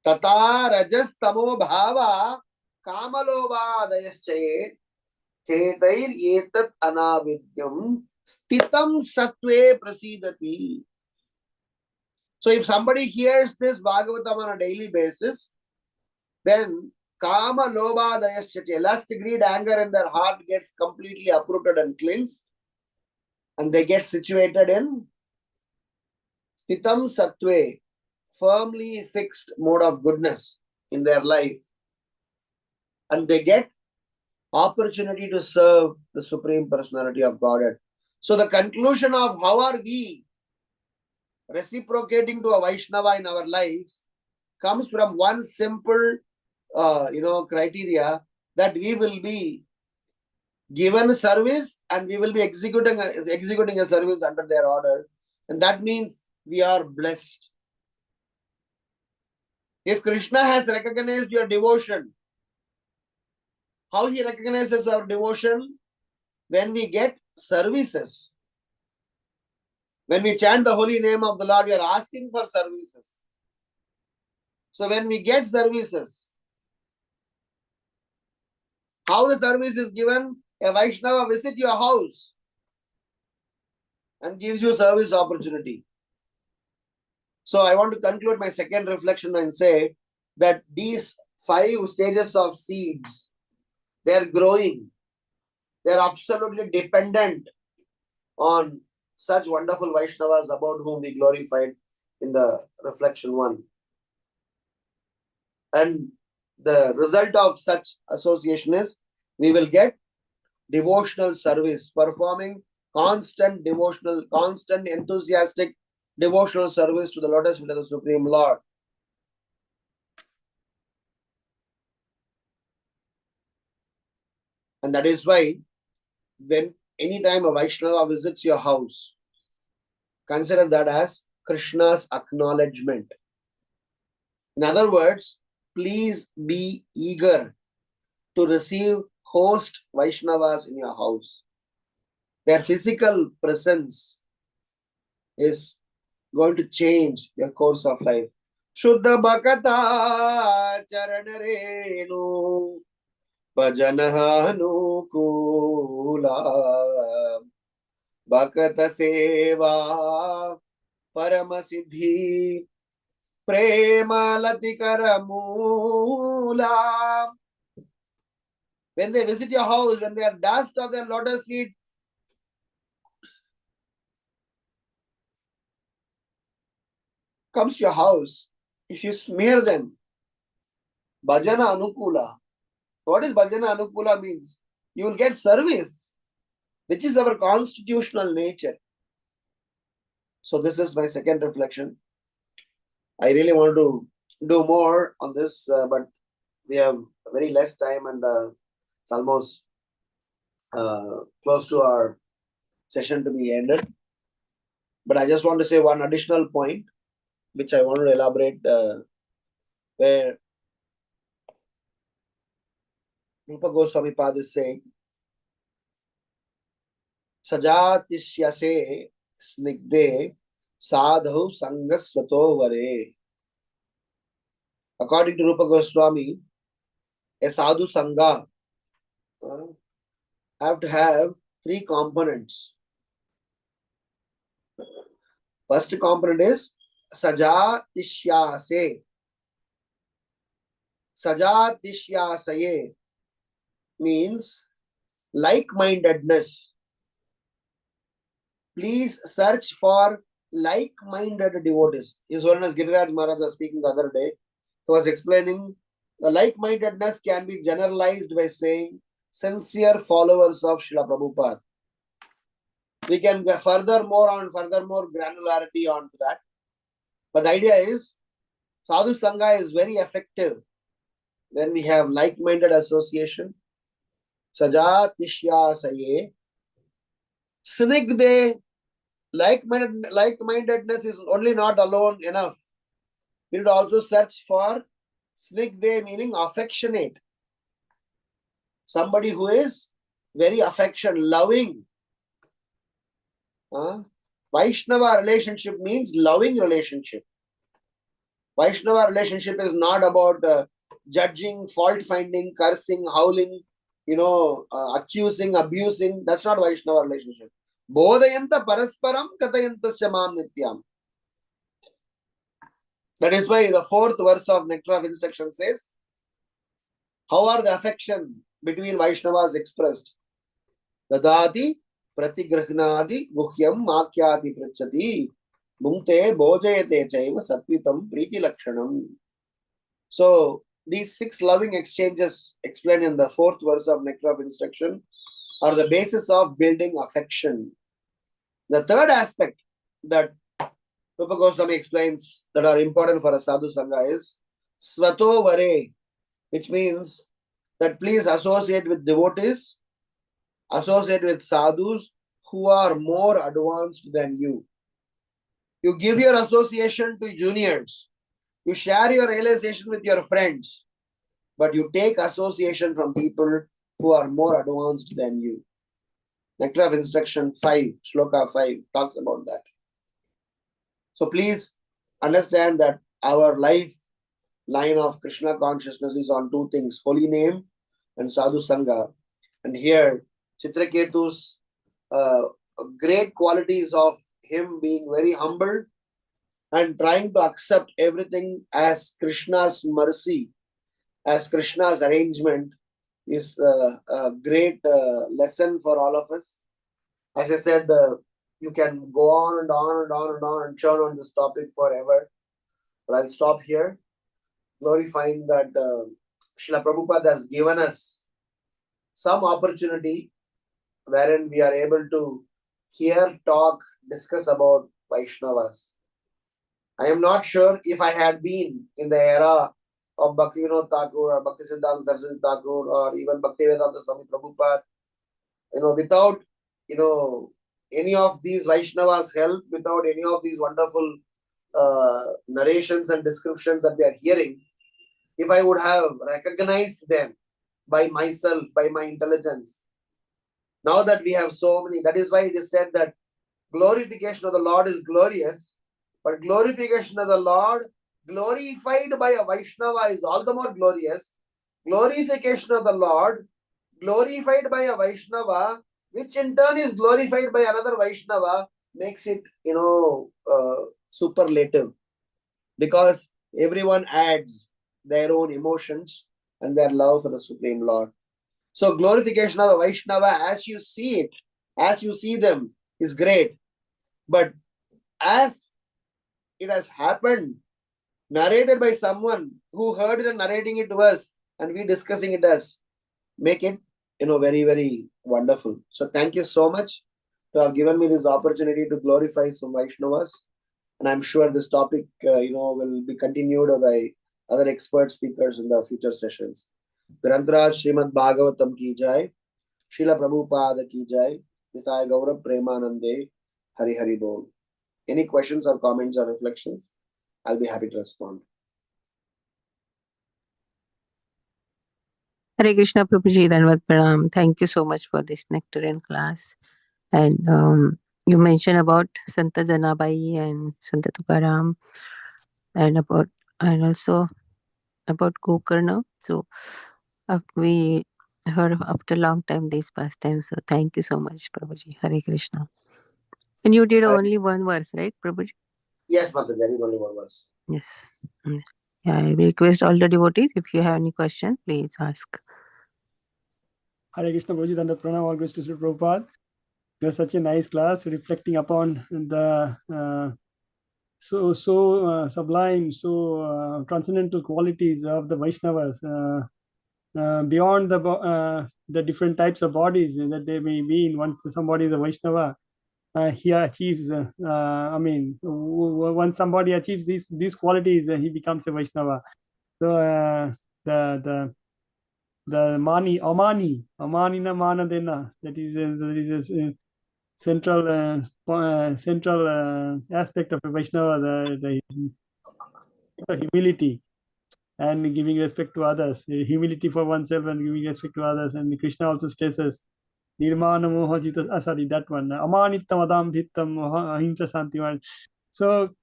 tata rajas tamo bhava kamalobhadayaschaye chetair etat anavidyam stitam sattve prasidati. So if somebody hears this Bhagavatam on a daily basis, then Kama, Lobha, Dayaschache, lust, greed, anger in their heart gets completely uprooted and cleansed, and they get situated in Stitam Sattve, firmly fixed mode of goodness in their life, and they get opportunity to serve the Supreme Personality of Godhead. So the conclusion of how are we reciprocating to a Vaishnava in our lives comes from one simple criteria, that we will be given service and we will be executing a service under their order, and that means we are blessed. If Krishna has recognized your devotion, how he recognizes our devotion? When we get services. When we chant the holy name of the Lord, we are asking for services. So when we get services, how the service is given? A Vaishnava visit your house and gives you service opportunity. So I want to conclude my second reflection and say that these 5 stages of seeds, they are growing. They are absolutely dependent on such wonderful Vaishnavas about whom we glorified in the reflection 1. And the result of such association is we will get devotional service, performing constant devotional, constant enthusiastic devotional service to the lotus feet of the Supreme Lord. And that is why when anytime a Vaishnava visits your house, consider that as Krishna's acknowledgement. In other words, please be eager to receive host Vaishnavas in your house. Their physical presence is going to change your course of life. Shuddha Bhakata Charanarenu Bhajanahanu Kula Bhakata Seva Paramasiddhi Prema Latikaramula. When they visit your house, when they are dust of their lotus feet, comes to your house, if you smear them, Bhajana Anukula. What is Bhajana Anukula means? You will get service, which is our constitutional nature. So this is my second reflection. I really want to do more on this, but we have very less time and it's almost close to our session to be ended. But I just want to say one additional point, which I want to elaborate, where Rupa Goswami Pad is saying, Sajatishyase snigde sadhu sangasvato vare. According to Rupa Goswami, a sadhu sangha have to have three components. First component is Sajatishyase. Sajatishyase means like-mindedness. Please search for like-minded devotees. His Holiness Giridhari Maharaj was speaking the other day. He was explaining the like-mindedness can be generalized by saying sincere followers of Srila Prabhupada. We can go furthermore granularity onto that. But the idea is, Sadhu Sangha is very effective when we have like-minded association. Sajatishyasaya. Snigde. Like-mindedness is only not alone enough. We would also search for snigde, meaning affectionate. Somebody who is very loving. Vaishnava relationship means loving relationship. Vaishnava relationship is not about judging, fault finding, cursing, howling, accusing, abusing. That's not Vaishnava relationship. Bodhayanta parasparam katayantascha mam nityam. That is why the fourth verse of Nectar of Instruction says, how are the affection between Vaishnavas expressed? Dadati pratigrahnadi guhyam makyati prachati mungte bhojayate chaiva satvitam priti lakshanam. So these 6 loving exchanges explained in the fourth verse of Nectar of Instruction are the basis of building affection. The third aspect that Rupa Goswami explains that are important for a sadhu sangha is svato vare, which means that please associate with devotees, associate with sadhus who are more advanced than you. You give your association to juniors. You share your realization with your friends. But you take association from people who are more advanced than you. Nectar of Instruction 5, Shloka 5 talks about that. So please understand that our lifeline of Krishna consciousness is on 2 things, holy name and sadhu sangha. And here, Chitraketu's great qualities of him being very humble and trying to accept everything as Krishna's mercy, as Krishna's arrangement is a great lesson for all of us. As I said, you can go on and on and on and on and churn on this topic forever. But I'll stop here, glorifying that Srila Prabhupada has given us some opportunity wherein we are able to discuss about Vaishnavas. I am not sure if I had been in the era of Bhaktivinoda Thakur or Bhaktisiddhanta Saraswati Thakur or even Bhaktivedanta Swami Prabhupada, without, any of these Vaishnavas' help, without any of these wonderful narrations and descriptions that we are hearing, if I would have recognized them by myself, by my intelligence, now that we have so many, that is why it is said that glorification of the Lord is glorious, but glorification of the Lord glorified by a Vaishnava is all the more glorious. Glorification of the Lord glorified by a Vaishnava, which in turn is glorified by another Vaishnava, makes it, superlative, because everyone adds their own emotions and their love for the Supreme Lord. So glorification of the Vaishnava, as you see it, as you see them, is great. But as it has happened, narrated by someone who heard it and narrating it to us, and we discussing it as, make it, very, very wonderful. So thank you so much to have given me this opportunity to glorify some Vaishnavas. And I'm sure this topic, will be continued by other expert speakers in the future sessions. Grantraj Srimad Bhagavatam ki jai, Srila Prabhupada ki jai, Nitai Gaurav Premanande, Hari Hari Bol. Any questions or comments or reflections? I'll be happy to respond. Hare Krishna Prabhuji, Dhanavad Pranam. Thank you so much for this nectarian class. And you mentioned about Santa Janabai and Santa Tukaram and also about Gokarna. So we heard after a long time these pastimes. So thank you so much, Prabhuji. Hare Krishna. And you did only one verse, right, Prabhuji? Yes, Mataji, only one verse. Yes. Yeah, I request all the devotees, if you have any question, please ask. Hare Krishna Prabhuji, Dandat Pranam, all goes to Sri Prabhupada. It was such a nice class, reflecting upon the sublime, transcendental qualities of the Vaishnavas, beyond the different types of bodies that they may be in. Once somebody is a Vaishnava, he achieves, once somebody achieves these qualities, he becomes a Vaishnava. So the amanina manadena, that is a central aspect of a Vaishnava, the humility and giving respect to others, humility for oneself and giving respect to others. And Krishna also stresses nirmana moha jita, sorry, that one, amanittam adam dhittam ahimsa santiman. So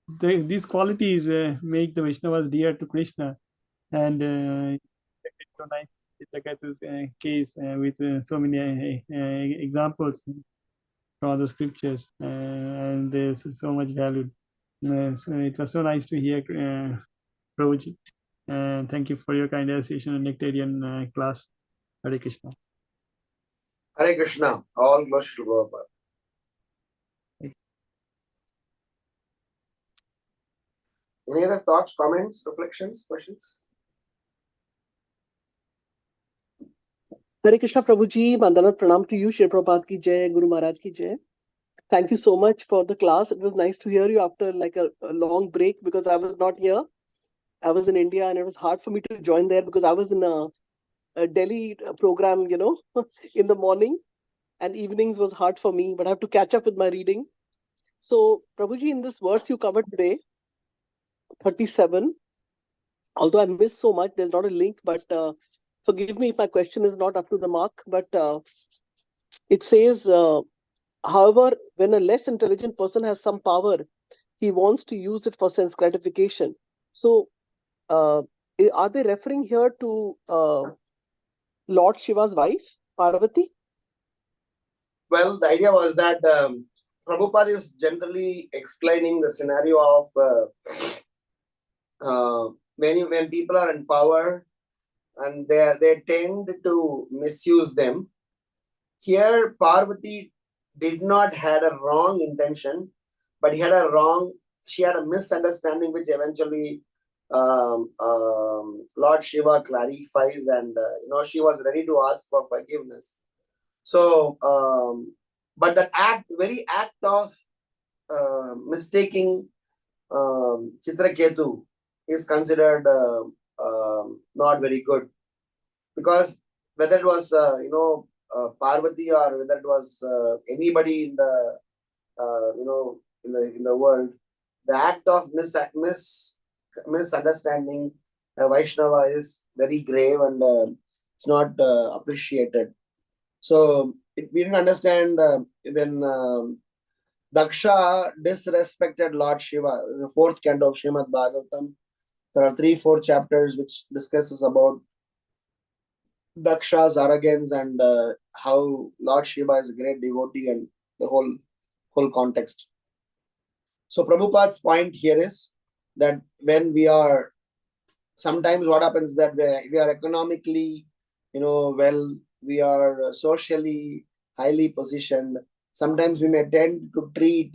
these qualities make the Vaishnavas dear to Krishna. And it's so nice to look at this case with so many examples from the scriptures, and there's so much value. So it was so nice to hear Prabhuji. And thank you for your kind association and nectarian class. Hare Krishna. Hare Krishna. All glory to Prabhupada. Any other thoughts, comments, reflections, questions? Hare Krishna Prabhuji, Vandanat Pranam to you, Shri Prabhupada ki jai, Guru Maharaj ki jai. Thank you so much for the class. It was nice to hear you after like a long break, because I was not here. I was in India and it was hard for me to join there because I was in a Delhi program, in the morning, and evenings was hard for me, but I have to catch up with my reading. So Prabhuji, in this verse you covered today, 37, although I missed so much, there's not a link, but forgive me if my question is not up to the mark, but it says, however, when a less intelligent person has some power, he wants to use it for sense gratification. So are they referring here to Lord Shiva's wife, Parvati? Well, the idea was that Prabhupada is generally explaining the scenario of when people are in power and they tend to misuse them. Here, Parvati did not had a wrong intention, but she had a misunderstanding, which eventually Lord Shiva clarifies, and she was ready to ask for forgiveness. So, but that very act of mistaking Chitraketu is considered not very good, because whether it was Parvati, or whether it was anybody in the in the world, the act of misunderstanding Vaishnava is very grave, and it's not appreciated. So we didn't understand when Daksha disrespected Lord Shiva. The fourth canto of Srimad Bhagavatam, there are 3-4 chapters which discusses about Daksha's arrogance, and how Lord Shiva is a great devotee, and the whole context. So Prabhupada's point here is that when we are, sometimes what happens that we are economically, well, we are socially highly positioned. Sometimes we may tend to treat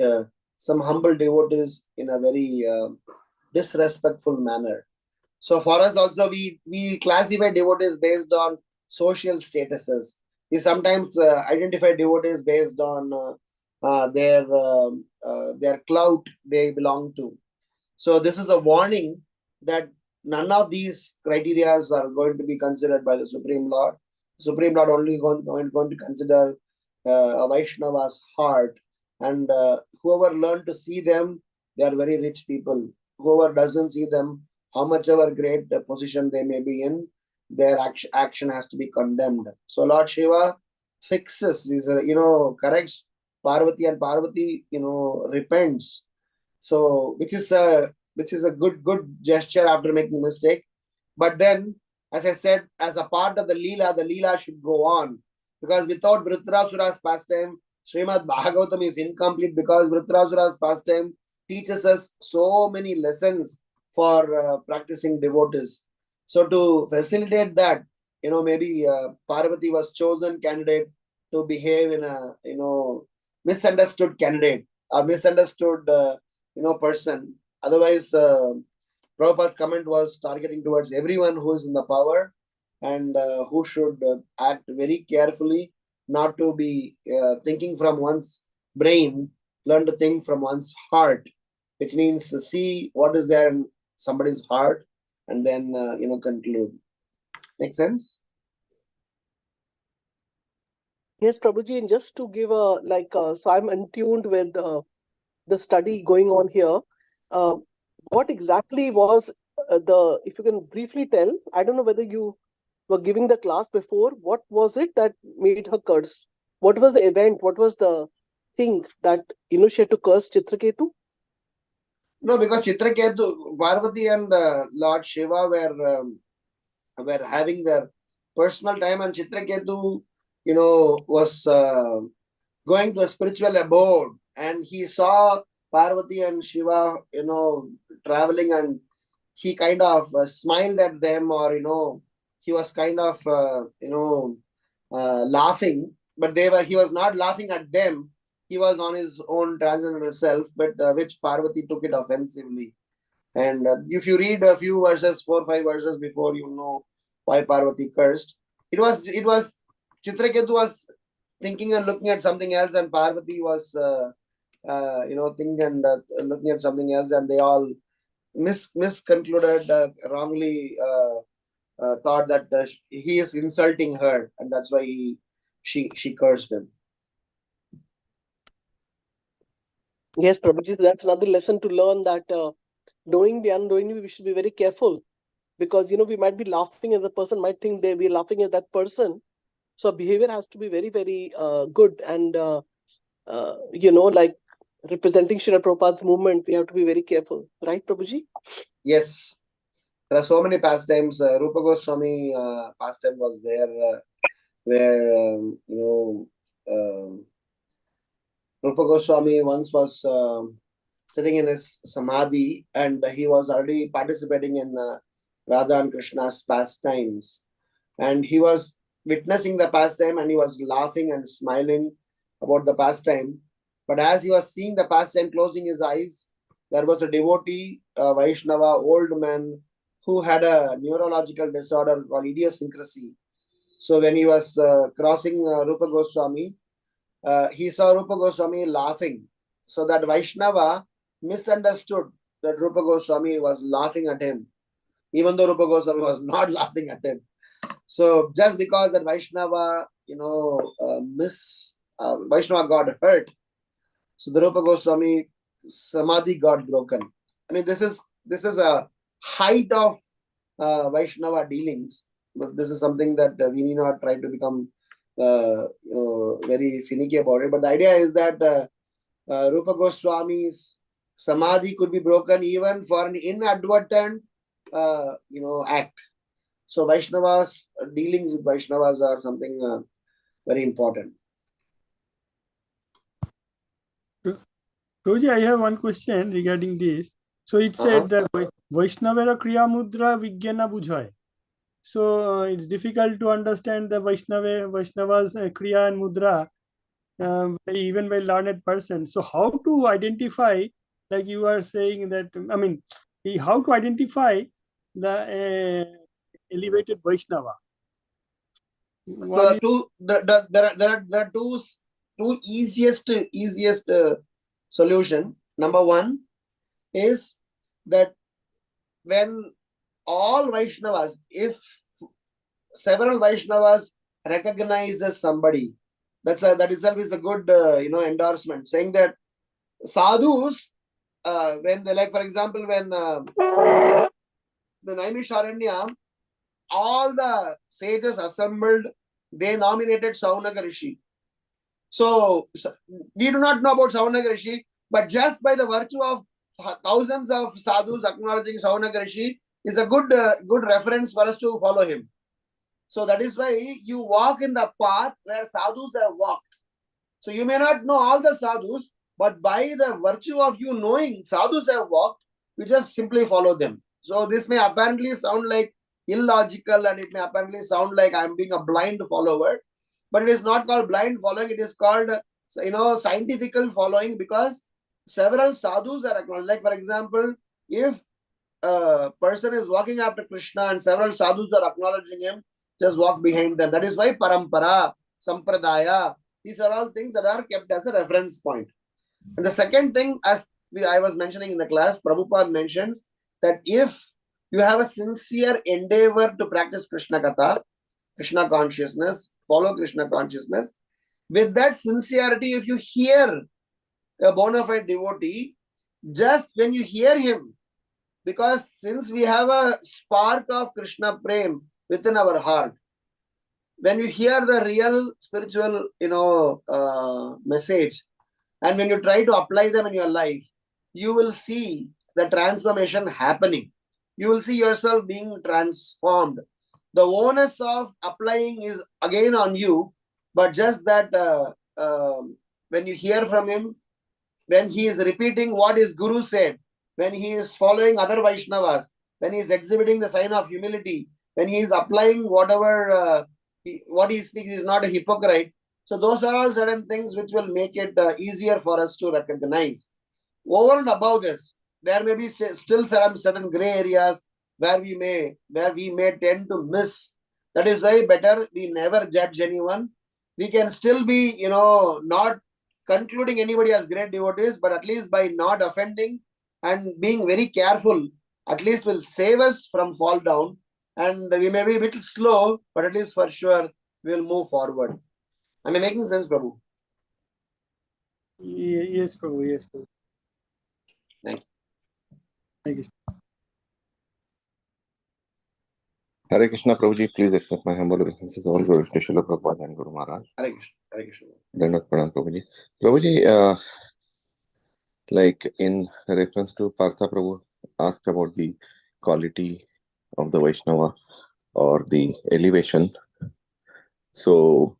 some humble devotees in a very disrespectful manner. So for us also, we classify devotees based on social statuses. We sometimes identify devotees based on their clout they belong to. So this is a warning that none of these criteria are going to be considered by the Supreme Lord. Supreme Lord only going to consider a Vaishnava's heart, and whoever learn to see them, they are very rich people. Whoever doesn't see them, how much ever great position they may be in, their action has to be condemned. So Lord Shiva fixes these, corrects Parvati, and Parvati, repents. So which is a good gesture after making a mistake. But then, as I said, as a part of the Leela should go on, because without Vritrasura's pastime, Srimad Bhagavatam is incomplete, because Vritrasura's pastime teaches us so many lessons for practicing devotees. So to facilitate that, maybe Parvati was chosen candidate to behave in a misunderstood candidate, a misunderstood person. Otherwise, Prabhupada's comment was targeting towards everyone who is in the power, and who should act very carefully, not to be thinking from one's brain, learn to think from one's heart, which means to see what is there in somebody's heart, and then conclude. Make sense? Yes, Prabhuji, and just to give a so I'm in tuned with the study going on here. What exactly was if you can briefly tell, I don't know whether you were giving the class before, what was it that made her curse? What was the event? What was the thing that she had to curse Chitraketu? No, because Chitraketu, Parvati and Lord Shiva were having their personal time, and Chitraketu, was going to a spiritual abode, and he saw Parvati and Shiva, traveling, and he kind of smiled at them, or he was kind of laughing, but he was not laughing at them. He was on his own transcendental self, but which Parvati took it offensively. And if you read a few verses, 4 or 5 verses before, why Parvati cursed. It was Chitraketu was thinking and looking at something else, and Parvati was thinking and looking at something else, and they all misconcluded, wrongly thought that he is insulting her, and that's why she cursed him. Yes, Prabhuji, that's another lesson to learn, that knowingly, unknowingly, we should be very careful, because we might be laughing and the person might think we're laughing at that person. So behavior has to be very, very good, and like representing Srila Prabhupada's movement, we have to be very careful, right, Prabhuji? Yes, there are so many pastimes. Rupa Goswami pastime was there, where Rupa Goswami once was sitting in his samadhi, and he was already participating in Radha and Krishna's pastimes, and he was witnessing the pastime, and he was laughing and smiling about the pastime. But as he was seeing the pastime, closing his eyes, there was a devotee, Vaishnava, old man, who had a neurological disorder called idiosyncrasy. So when he was crossing Rupa Goswami, he saw Rupa Goswami laughing. So that Vaishnava misunderstood that Rupa Goswami was laughing at him, even though Rupa Goswami was not laughing at him. So just because that Vaishnava, Vaishnava got hurt, so the Rupa Goswami samadhi got broken. I mean, this is a height of Vaishnava dealings, but this is something that we need not try to become very finicky about it. But the idea is that Rupa Goswami's samadhi could be broken even for an inadvertent act. So Vaishnavas, dealings with Vaishnavas are something very important. Prabhuji, I have one question regarding this. So it said that Vaishnavera Kriya Mudra Vijnana Bujhay. So it's difficult to understand the Vaishnava's Kriya and Mudra even by learned person. So how to identify, like you are saying that, I mean, how to identify the elevated Vaishnava? So there are two easiest solution. Number one is that when all Vaishnavas, if several Vaishnavas recognizes somebody, that itself is a good endorsement, saying that sadhus, when they, like for example, when the Naimisharanya, all the sages assembled, they nominated Saunaka Rishi. So we do not know about Saunaka Rishi, but just by the virtue of thousands of sadhus acknowledging Saunaka Rishi is a good reference for us to follow him. So that is why you walk in the path where sadhus have walked. So you may not know all the sadhus, but by the virtue of you knowing sadhus have walked, you just simply follow them. So this may apparently sound like illogical, and it may apparently sound like I'm being a blind follower, but it is not called blind following. It is called scientific following, because several sadhus are acknowledged. Like for example, if a person is walking after Krishna and several sadhus are acknowledging him, just walk behind them. That is why parampara, sampradaya, these are all things that are kept as a reference point. And the second thing, as I was mentioning in the class, Prabhupada mentions that if you have a sincere endeavor to practice Krishna Katha, Krishna consciousness, follow Krishna consciousness, with that sincerity, if you hear a bona fide devotee, just when you hear him, because since we have a spark of Krishna Prem within our heart, when you hear the real spiritual message, and when you try to apply them in your life, you will see the transformation happening. You will see yourself being transformed. The onus of applying is again on you, but just that when you hear from him, when he is repeating what his Guru said, when he is following other Vaishnavas, when he is exhibiting the sign of humility, when he is applying whatever what he speaks, is not a hypocrite. So those are all certain things which will make it easier for us to recognize. Over and above this, there may be still certain gray areas where we may tend to miss. That is why better we never judge anyone. We can still be, not concluding anybody as great devotees, but at least by not offending and being very careful, at least will save us from fall down. And we may be a bit slow, but at least for sure we will move forward. Am I making sense, Prabhu? Yes, Prabhu. Yes, Prabhu. Thank you. Thank you. Hare Krishna, Prabhuji, please accept my humble obeisances. All glory to Srila Prabhupada and Guru Maharaj. Hare Krishna. Hare Krishna. Dandavat Pranam, Prabhuji. Prabhuji, like in reference to Partha Prabhu asked about the quality of the Vaishnava or the elevation. So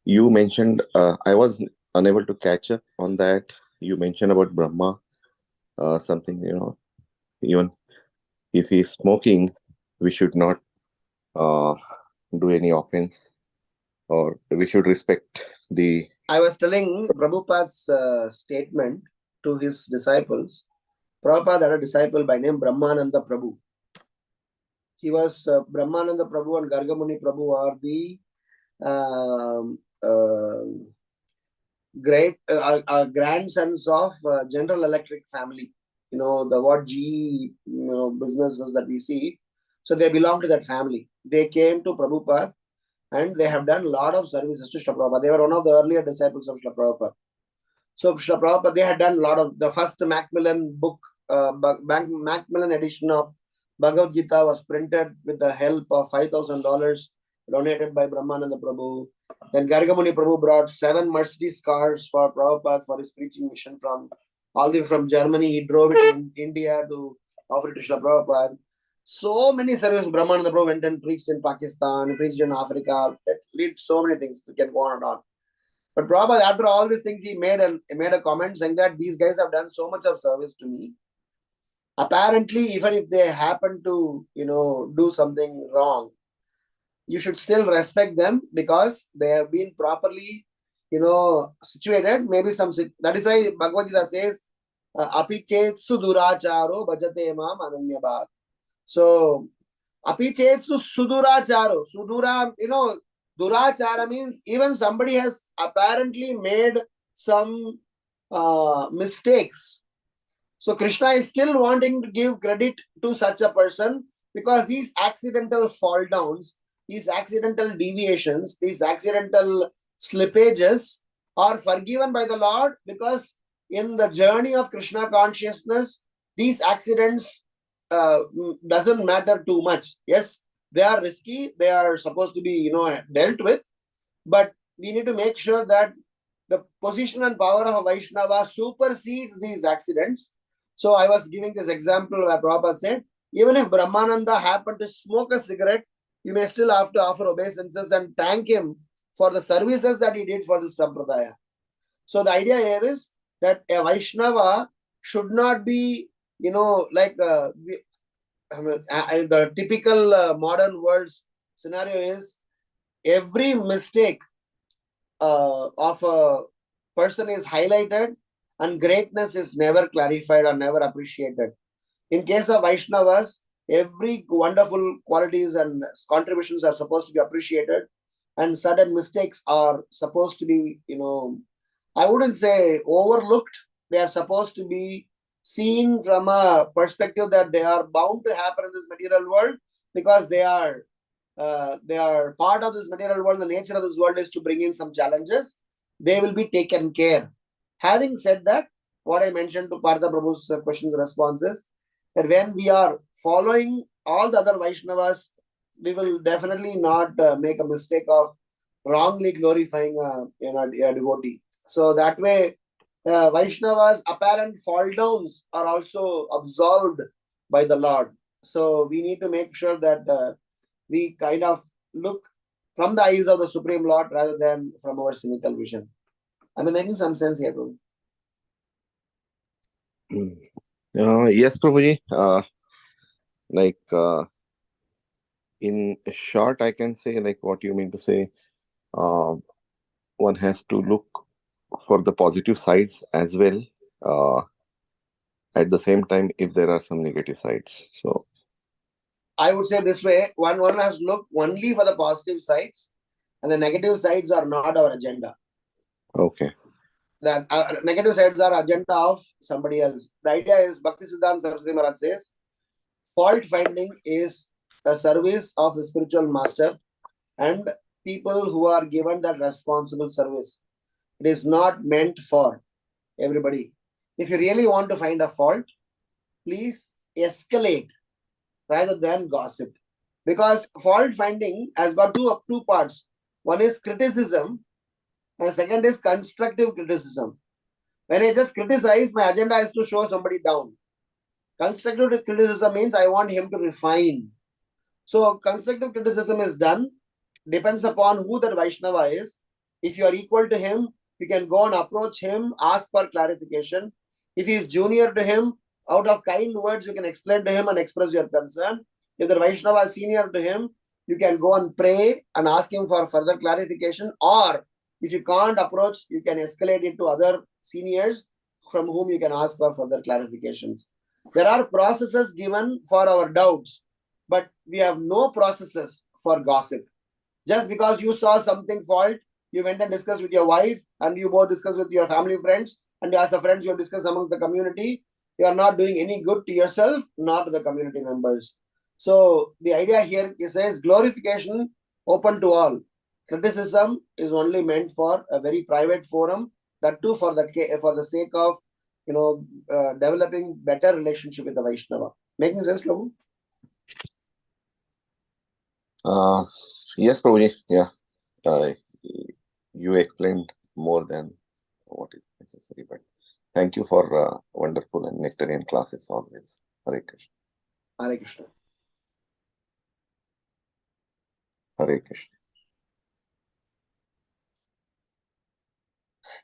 you mentioned, I was unable to catch up on that. You mentioned about Brahma, something, even if he is smoking, we should not do any offense, or we should respect the... I was telling Prabhupada's statement to his disciples. Prabhupada had a disciple by name Brahmananda Prabhu. He was Brahmananda Prabhu and Gargamuni Prabhu are the grandsons of General Electric family. The what GE businesses that we see. So they belong to that family. They came to Prabhupada and they have done a lot of services to Srila Prabhupada. They were one of the earlier disciples of Srila Prabhupada. So Srila Prabhupada, they had done a lot of the first Macmillan book, Macmillan edition of Bhagavad Gita was printed with the help of $5,000 donated by Brahmananda Prabhu. Then Gargamuni Prabhu brought 7 Mercedes cars for Prabhupada for his preaching mission from all the way from Germany. He drove it in India to offer it to Srila Prabhupada. So many services. Brahmananda Prabhu went and preached in Pakistan, preached in Africa, did so many things. We can go on and on. But Prabhupada, after all these things, he made a comment saying that these guys have done so much of service to me. Apparently, even if they happen to, do something wrong, you should still respect them because they have been properly, situated. Maybe that is why Bhagavad Gita says, apichetsu duracharo bhajate mam ananyabhat. So, apichetsu suduracharo. Sudura, durachara means even somebody has apparently made some mistakes. So Krishna is still wanting to give credit to such a person because these accidental fall downs, these accidental deviations, these accidental slippages are forgiven by the Lord because in the journey of Krishna consciousness, these accidents doesn't matter too much. Yes, they are risky. They are supposed to be, dealt with. But we need to make sure that the position and power of a Vaishnava supersedes these accidents. So I was giving this example where Prabhupada said, even if Brahmananda happened to smoke a cigarette, you may still have to offer obeisances and thank him for the services that he did for this sampradaya. So the idea here is that a Vaishnava should not be, like the typical modern world's scenario is every mistake of a person is highlighted and greatness is never clarified or never appreciated. In case of Vaishnavas, every wonderful qualities and contributions are supposed to be appreciated and certain mistakes are supposed to be, I wouldn't say overlooked. They are supposed to be seen from a perspective that they are bound to happen in this material world because they are part of this material world. The nature of this world is to bring in some challenges. They will be taken care. Having said that, what I mentioned to Partha Prabhu's questions and responses, that when we are following all the other Vaishnavas, we will definitely not make a mistake of wrongly glorifying a devotee. So that way, Vaishnavas' apparent fall downs are also absolved by the Lord. So we need to make sure that we kind of look from the eyes of the Supreme Lord rather than from our cynical vision. Am I making some sense here, Prabhu? Yes, Prabhuji. In short, I can say what you mean to say. One has to look for the positive sides as well. At the same time, if there are some negative sides, so I would say this way: one has to look only for the positive sides, and the negative sides are not our agenda. Okay. That negative sides are agenda of somebody else. The idea is Bhaktisiddhanta Saraswati Maharaj says, fault finding is a service of the spiritual master and people who are given that responsible service. It is not meant for everybody. If you really want to find a fault, please escalate rather than gossip. Because fault finding has got two parts. One is criticism and second is constructive criticism. When I just criticize, my agenda is to show somebody down. Constructive criticism means I want him to refine. So constructive criticism is done, depends upon who that Vaishnava is. If you are equal to him, you can go and approach him, ask for clarification. If he is junior to him, out of kind words, you can explain to him and express your concern. If the Vaishnava is senior to him, you can go and pray and ask him for further clarification. Or if you can't approach, you can escalate it to other seniors from whom you can ask for further clarifications. There are processes given for our doubts, but we have no processes for gossip. Just because you saw something fault, you went and discussed with your wife, and you both discussed with your family friends, and as a friends you discuss among the community. You are not doing any good to yourself, not to the community members. So the idea here says glorification open to all. Criticism is only meant for a very private forum. That too for the sake of developing better relationship with the Vaishnava. Making sense, Prabhu? Yes, Prabhuji. Yeah. You explained more than what is necessary, but thank you for wonderful and nectarian classes always. Hare Krishna. Hare Krishna. Hare Krishna.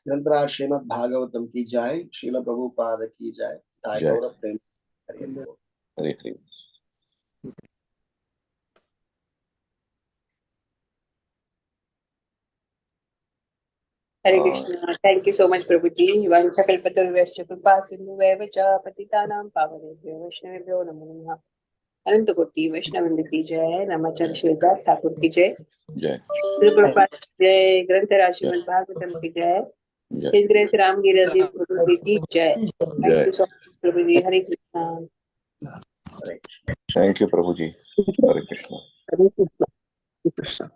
ग्रंथराज Shrimad Bhagavatam की जय, श्रील प्रभुपाद की जय, जय जय। गौर प्रेम। हरि बोल। Hare Krishna. Hare Krishna. Thank you so much, Prabhuji. Vanchakalpatarvyascha kripa sindhuvaeva cha patitanam pavanebhyo vaishnavebhyo namo namaha. अनंत कोटि वैष्णववृंद की जय, रामाचार्य शिवदास ठाकुर की जय, जय। श्री प्रभुपाद की जय, ग्रंथराज श्रीमद् भागवतम की जय, जय। हिज ग्रेस राम गिरधि प्रभु जी की जय। Thank you so much Prabhu ji. Hare Krishna. Hare Krishna. Thank you, Prabhuji. Hare Krishna. Hare Krishna. Hare Krishna.